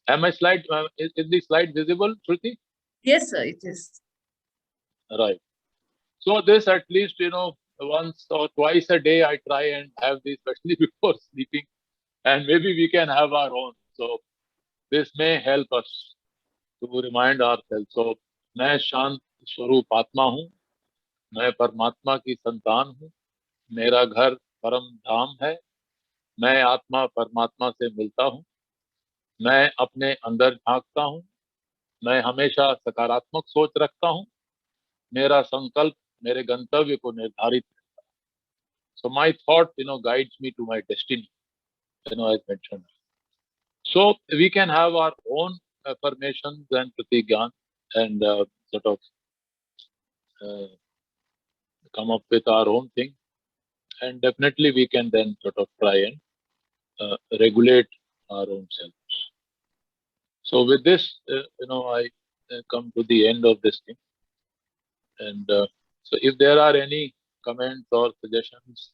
Am I slide? Is the slide visible, Shruti? Yes, sir, it is. Right. So this at least, once or twice a day, I try and have this, especially before sleeping, and maybe we can have our own. So this may help us to remind ourselves. So, मैं शांत स्वरूप आत्मा हूँ, मैं परमात्मा की संतान हूँ, मेरा घर परम धाम है, मैं आत्मा परमात्मा से मिलता हूँ, मैं अपने अंदर झांकता हूँ, मैं हमेशा सकारात्मक सोच रखता हूँ, मेरा संकल्प मेरे गंतव्य को निर्धारित करता है. So my thought, guides me to my destiny, as mentioned. So we can have our own affirmations and pratigyan and sort of come up with our own thing, and definitely we can then sort of try and regulate our own selves. So with this, I come to the end of this thing. And so if there are any comments or suggestions.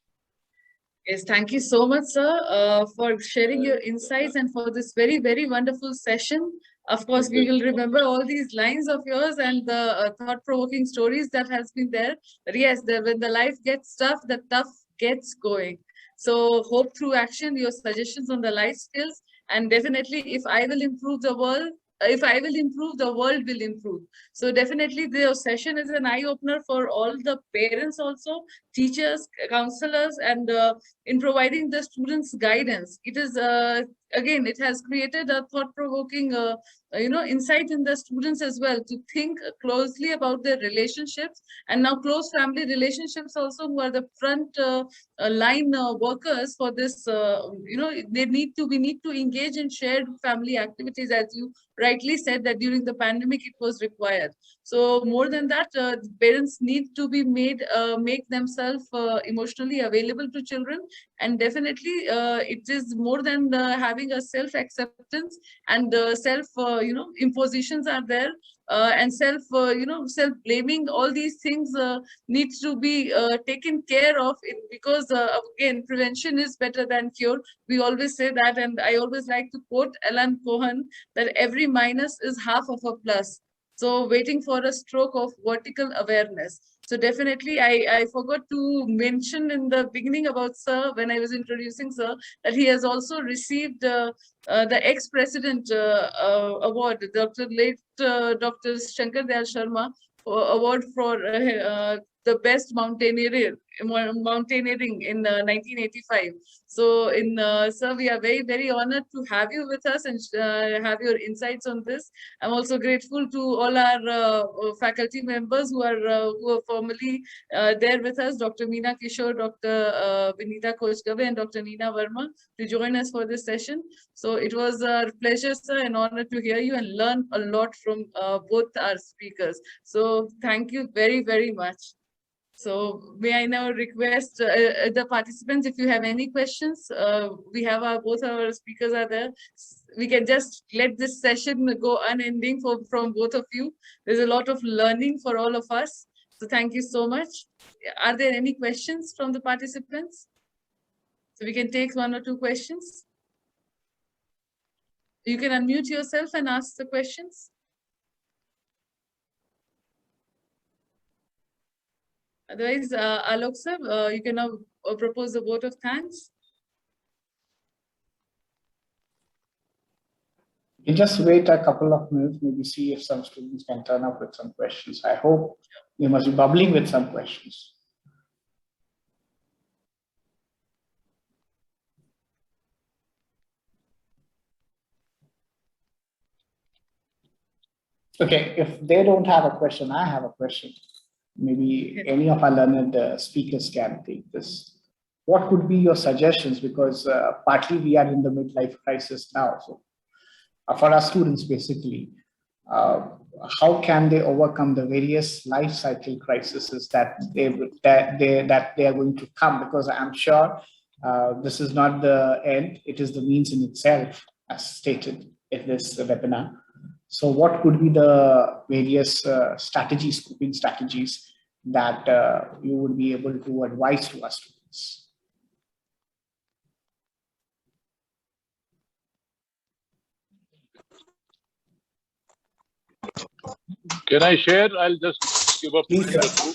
Yes, thank you so much, sir, for sharing your insights and for this very, very wonderful session. Of course, we will remember all these lines of yours and the thought-provoking stories that has been there. But yes, when the life gets tough, the tough gets going. So hope through action, your suggestions on the life skills, and definitely if I will improve the world, if I will improve, the world will improve. So definitely the session is an eye-opener for all the parents also, teachers, counselors, and in providing the students guidance. It is again, it has created a thought-provoking, insight in the students as well to think closely about their relationships, and now close family relationships also, who are the front line workers for this. We need to engage in shared family activities, as you rightly said that during the pandemic it was required. So more than that, parents need to be make themselves emotionally available to children, and definitely it is more than having a self acceptance and self impositions are there, and self blaming. All these things needs to be taken care of, because again, prevention is better than cure. We always say that, and I always like to quote Alan Cohen, that every minus is half of a plus. So waiting for a stroke of vertical awareness. So definitely, I forgot to mention in the beginning about Sir, when I was introducing Sir, that he has also received the ex-president award, Dr. Shankar Dayal Sharma award for the best mountaineering in 1985. So Sir, we are very, very honored to have you with us and have your insights on this. I'm also grateful to all our faculty members who are formally there with us, Dr. Meena Kishore, Dr. Vinita Kochgave, and Dr. Neena Verma, to join us for this session. So it was a pleasure, sir, and honor to hear you and learn a lot from both our speakers. So thank you very, very much. So may I now request the participants, if you have any questions, we have both our speakers are there. We can just let this session go unending from both of you. There's a lot of learning for all of us. So thank you so much. Are there any questions from the participants? So we can take one or two questions. You can unmute yourself and ask the questions. Otherwise, Alok sir, you can now propose a vote of thanks. You just wait a couple of minutes, maybe see if some students can turn up with some questions. I hope you must be bubbling with some questions. Okay, if they don't have a question, I have a question. Maybe any of our learned speakers can take this. What would be your suggestions? Because partly we are in the midlife crisis now. So for our students, basically, how can they overcome the various life cycle crises that they are going to come? Because I'm sure this is not the end; it is the means in itself, as stated in this webinar. So, what could be the various coping strategies that you would be able to advise to our students? Can I share? I'll just give a Please, point or sir. two.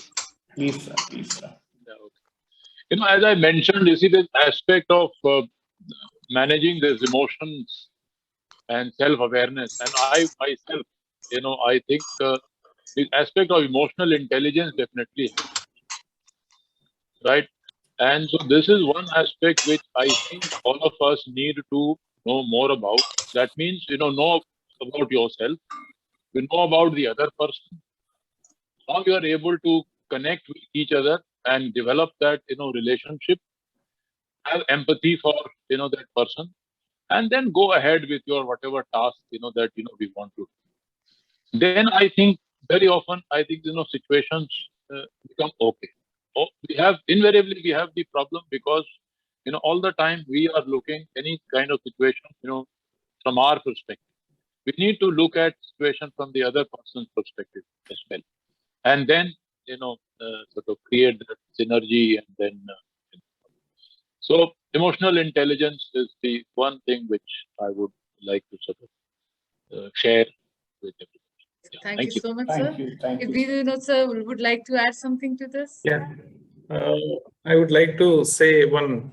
Please, sir. Please, sir. Yeah, okay. As I mentioned, you see this aspect of managing these emotions and self-awareness. And I myself, I think the aspect of emotional intelligence definitely helps, right? And so this is one aspect which I think all of us need to know more about. That means, know about yourself, you know about the other person, how you are able to connect with each other and develop that, relationship, have empathy for, that person, and then go ahead with your whatever task, that, we want to do. Then I think very often, situations become okay. Invariably we have the problem because, all the time we are looking any kind of situation, from our perspective. We need to look at situation from the other person's perspective as well. And then, sort of create that synergy and then, so emotional intelligence is the one thing which I would like to sort of share with everybody. Yeah, Thank you so much, sir. Thank If you. we sir would like to add something to this. Yeah, I would like to say one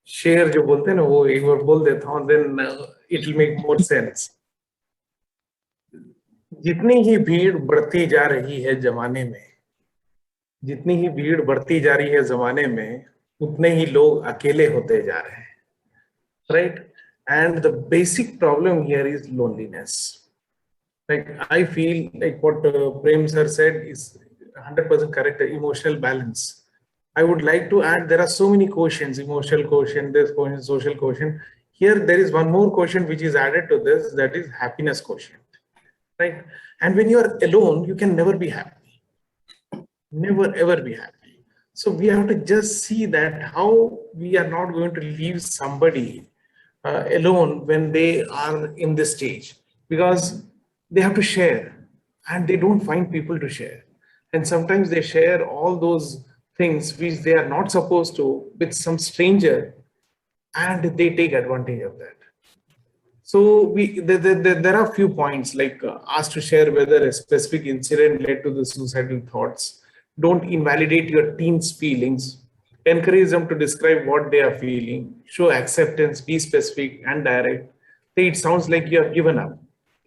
share जो बोलते हैं ना वो एक बार बोल देता हूँ, then it will make more sense. जितनी ही भीड़ बढ़ती जा रही है जमाने में, जितनी ही भीड़ बढ़ती जा रही है जमाने में, उतने ही लोग अकेले होते जा रहे हैं, right? And the basic problem here is loneliness. Like I feel like what Prem sir said is 100% correct, emotional balance. I would like to add, there are so many quotients, emotional quotient, this quotient, social quotient. Here, there is one more quotient which is added to this, that is happiness quotient, right? And when you are alone, you can never be happy, never ever be happy. So we have to just see that how we are not going to leave somebody alone when they are in this stage, because they have to share and they don't find people to share. And sometimes they share all those things which they are not supposed to with some stranger, and they take advantage of that. So there are few points like asked to share whether a specific incident led to the suicidal thoughts. Don't invalidate your team's feelings. Encourage them to describe what they are feeling. Show acceptance. Be specific and direct. Say it sounds like you have given up.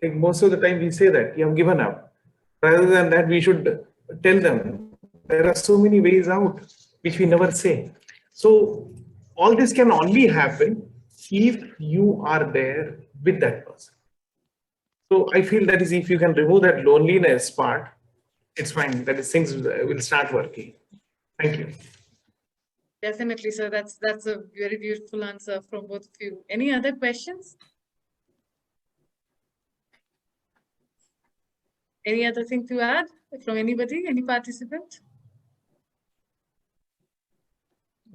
Like most of the time we say that you have given up. Rather than that, we should tell them there are so many ways out which we never say. So all this can only happen if you are there with that person. So I feel that is, if you can remove that loneliness part, it's fine. That is, things will start working. Thank you. Definitely, sir. That's a very beautiful answer from both of you. Any other questions? Any other thing to add from anybody, any participant?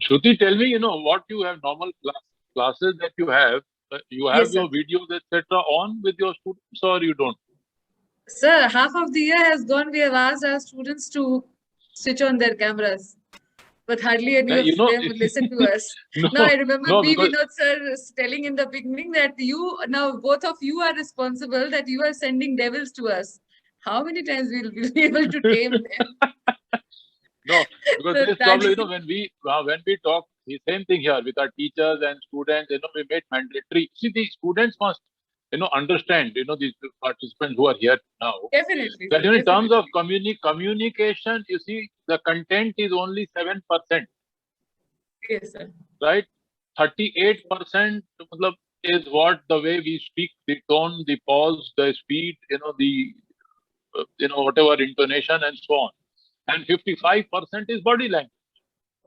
Shruti, tell me, what you have normal classes that you have Yes, sir. your videos, etc. on with your students, or you don't? Sir, half of the year has gone. We have asked our students to switch on their cameras, but hardly any of them would listen to us. Now, I remember because Vinod sir telling in the beginning that both of you are responsible, that you are sending devils to us. How many times we will be able to tame them? no, because So this problem, when we talk, the same thing here with our teachers and students, we made mandatory. See, the students must, understand, these participants who are here now. Definitely. That Sir, in terms of communication, you see, the content is only 7%. Yes, sir. Right? 38% is what the way we speak, the tone, the pause, the speed, whatever intonation and so on. And 55% is body language.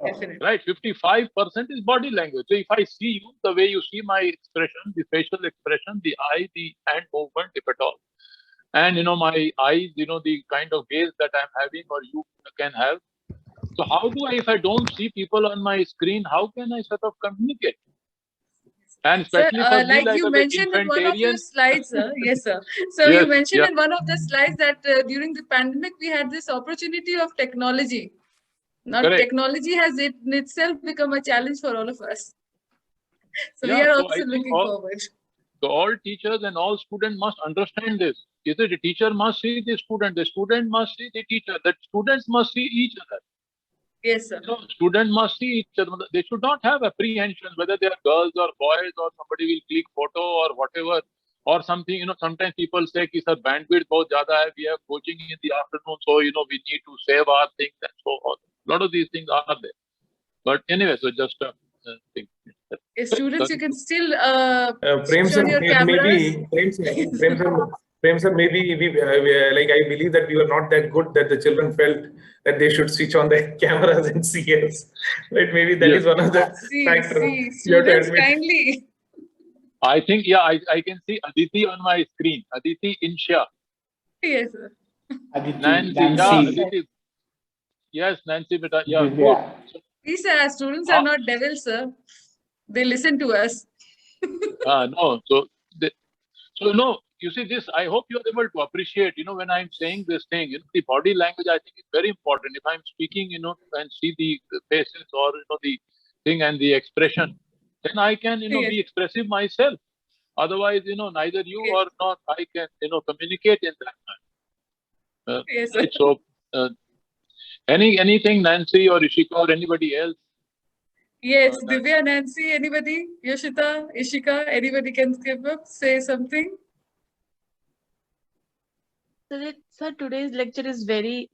Definitely. Right? 55% is body language. So if I see you, the way you see my expression, the facial expression, the eye, the hand movement, if at all, and my eyes, the kind of gaze that I'm having or you can have. So how do I, if I don't see people on my screen, how can I sort of communicate? And especially Sir, for me, like like you a very mentioned in one of your infantarian. slides, sir. Yes, sir. So Yes, you mentioned yeah. in one of the slides that during the pandemic, we had this opportunity of technology. Now, Correct. technology has in itself become a challenge for all of us. So Yeah, we are so also I think looking forward. So all teachers and all students must understand this. Is it the teacher must see the student must see the teacher, that students must see each other. Yes, sir. So students must see each other. They should not have apprehension whether they are girls or boys or somebody will click photo or whatever or something. Sometimes people say कि sir bandwidth बहुत ज़्यादा है. We have coaching in the afternoon, so we need to save our things and so on. A lot of these things are there. But anyway, so just a thing. Yes, students, you can still Prem switch sir, on your cameras. Prem sir, maybe like I believe that we were not that good that the children felt that they should switch on their cameras and see us. Right? Maybe that is one of the factors. Students kindly. I think, yeah, I can see Aditi on my screen. Aditi Insha. Yes, sir. Nancy. Yeah, Aditi. Yes, Nancy, beta. Yeah, good. These students are not devils, sir. They listen to us. No, you see this, I hope you're able to appreciate, when I'm saying this thing, the body language, I think is very important. If I'm speaking, and see the faces or, the thing and the expression, then I can, be expressive myself. Otherwise, neither you or not I can, communicate in that manner. Yes, right? So, anything, Nancy or Ishika or anybody else? Yes, Divya, Nancy, anybody? Yoshita, Ishika, anybody can skip up, say something? Sir, today's lecture is very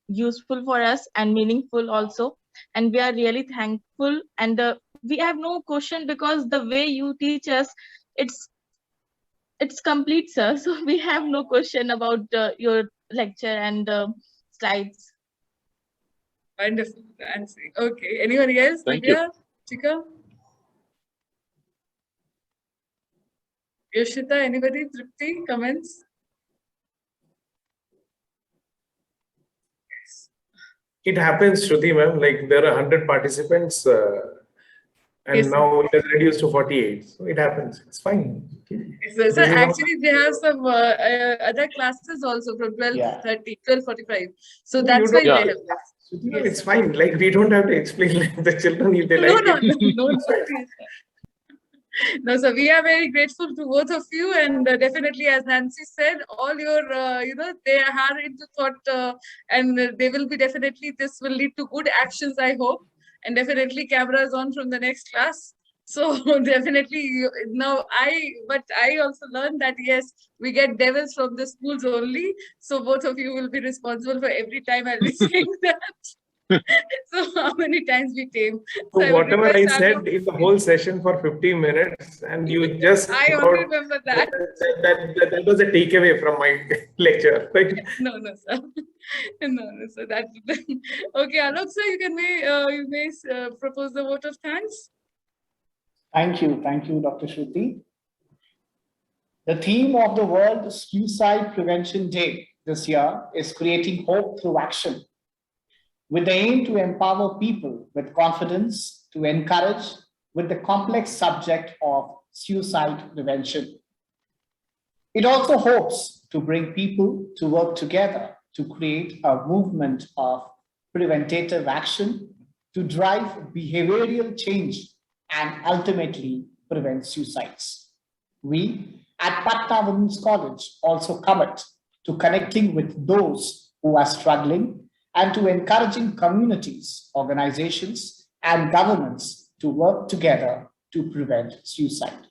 useful for us and meaningful also. And we are really thankful. And the we have no question because the way you teach us, it's complete, sir. So we have no question about your lecture and slides. Wonderful, Nancy. Okay, anyone else? Thank you. Divya, Chika, Yoshita, anybody? Tripti, comments? It happens, Shruti ma'am, like there are 100 participants and Yes, sir. now it has reduced to 48. So it happens. It's fine. Okay. So, This is how- actually, they have some other classes also from 12:30, 12:45. So No, that's you why don't- they have left. Shruti ma'am, Yes, it's sir. fine. Like we don't have to explain like the children if they No, like no, it. no, no, no. Yes, sir. No, so we are very grateful to both of you, and definitely, as Nancy said, all your, they are into thought, and they will be definitely. This will lead to good actions, I hope, and definitely cameras on from the next class. So definitely, but I also learned that yes, we get devils from the schools only. So both of you will be responsible for every time I'll be saying that. So how many times we tame? So I would whatever I request said Alok. in the whole session for 15 minutes, and you just I got only remember that. that was a takeaway from my lecture. Right? No, no, sir. No, no, sir. That okay, Alok, sir, you may propose the vote of thanks. Thank you, Dr. Shruti. The theme of the World Suicide Prevention Day this year is creating hope through action, with the aim to empower people with confidence to encourage with the complex subject of suicide prevention. It also hopes to bring people to work together to create a movement of preventative action to drive behavioral change and ultimately prevent suicides. We at Patna Women's College also commit to connecting with those who are struggling and to encouraging communities, organizations, and governments to work together to prevent suicide.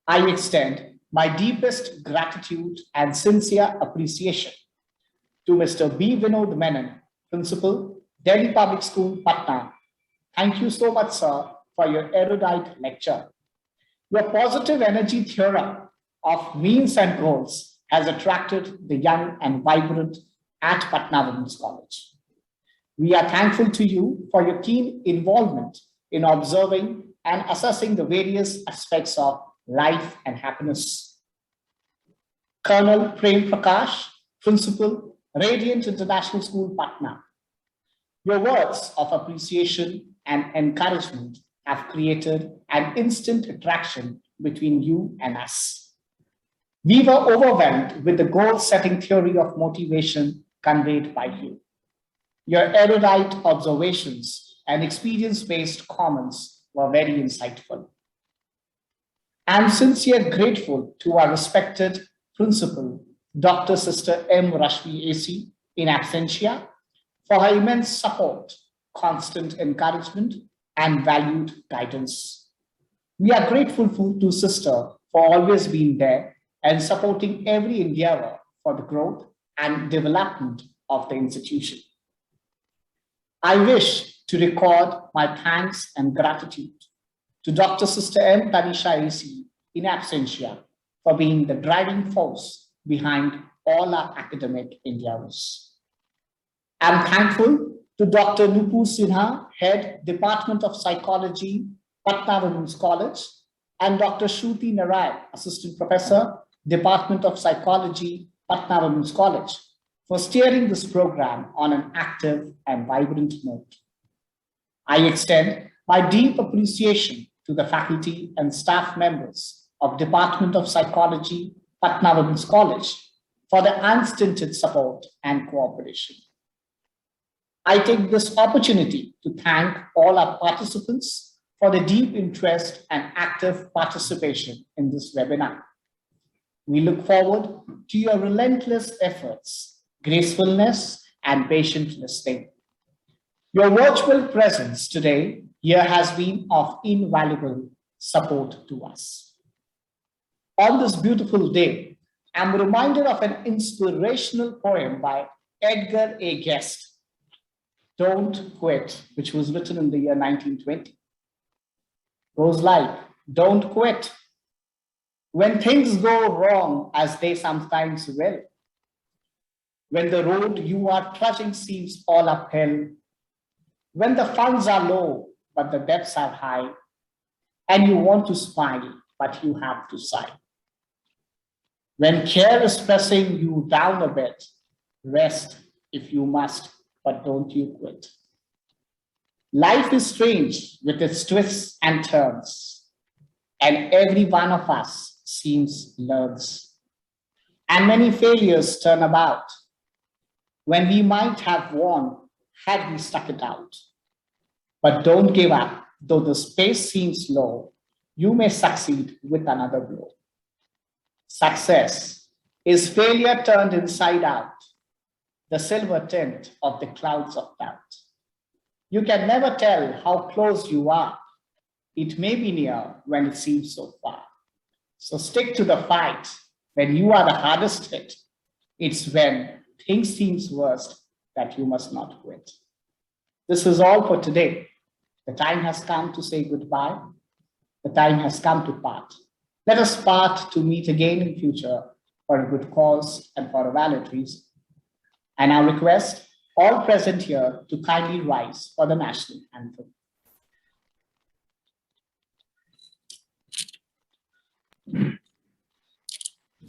I extend my deepest gratitude and sincere appreciation to Mr. B. Vinod Menon, Principal, Delhi Public School, Patna. Thank you so much, sir, for your erudite lecture. Your positive energy theory of means and goals has attracted the young and vibrant at Patna Women's College. We are thankful to you for your keen involvement in observing and assessing the various aspects of life and happiness. Colonel Prem Prakash, Principal, Radiant International School, Patna. Your words of appreciation and encouragement have created an instant attraction between you and us. We were overwhelmed with the goal-setting theory of motivation conveyed by you. Your erudite observations and experience-based comments were very insightful. I'm sincerely grateful to our respected principal, Dr. Sister M. Rashmi AC, in absentia, for her immense support, constant encouragement, and valued guidance. We are grateful to Sister for always being there and supporting every endeavor for the growth and development of the institution. I wish to record my thanks and gratitude to Dr. Sister M. Tanisha AC in absentia for being the driving force behind all our academic endeavors. I'm thankful to Dr. Nupur Sinha, Head, Department of Psychology, Patna Women's College, and Dr. Shruti Narayan, Assistant Professor, Department of Psychology, Patna Women's College, for steering this program on an active and vibrant note. I extend my deep appreciation to the faculty and staff members of Department of Psychology, Patna Women's College, for the unstinted support and cooperation. I take this opportunity to thank all our participants for the deep interest and active participation in this webinar. We look forward to your relentless efforts, gracefulness, and patient listening. Your virtual presence today here has been of invaluable support to us. On this beautiful day, I'm reminded of an inspirational poem by Edgar A. Guest, Don't Quit, which was written in the year 1920. goes like, don't quit. When things go wrong, as they sometimes will, when the road you are trudging seems all uphill, when the funds are low, but the debts are high, and you want to smile, but you have to sigh. When care is pressing you down a bit, rest if you must, but don't you quit. Life is strange with its twists and turns, and every one of us seems learns. And many failures turn about when we might have won had we stuck it out. But don't give up, though the space seems low, you may succeed with another blow. Success is failure turned inside out, the silver tint of the clouds of doubt. You can never tell how close you are. It may be near when it seems so far. So stick to the fight when you are the hardest hit. It's when things seems worst that you must not quit. This is all for today. The time has come to say goodbye. The time has come to part. Let us part to meet again in future for a good cause and for a valid reason. And I request all present here to kindly rise for the national anthem.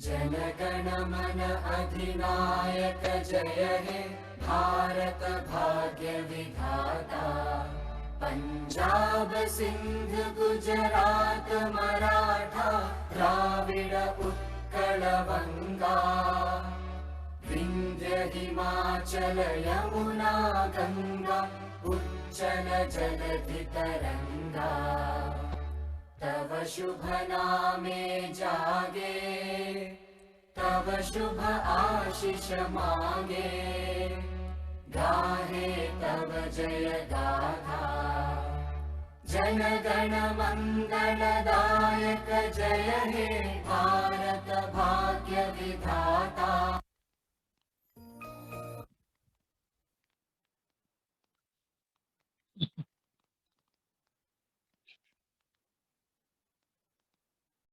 Jana Gana मन अधिनायक जय हे भारत भाग्य विधाता पंजाब सिंध गुजरात मराठा द्राविड उत्कल बंगा विंध्य हिमाचल यमुना गंगा उच्चल जलधि तरंगा तव शुभ नामे जागे तव शुभ आशीष मांगे गाहे तव जय गाथा जन गण मंगलदायक जय हे भारत भाग्य विधाता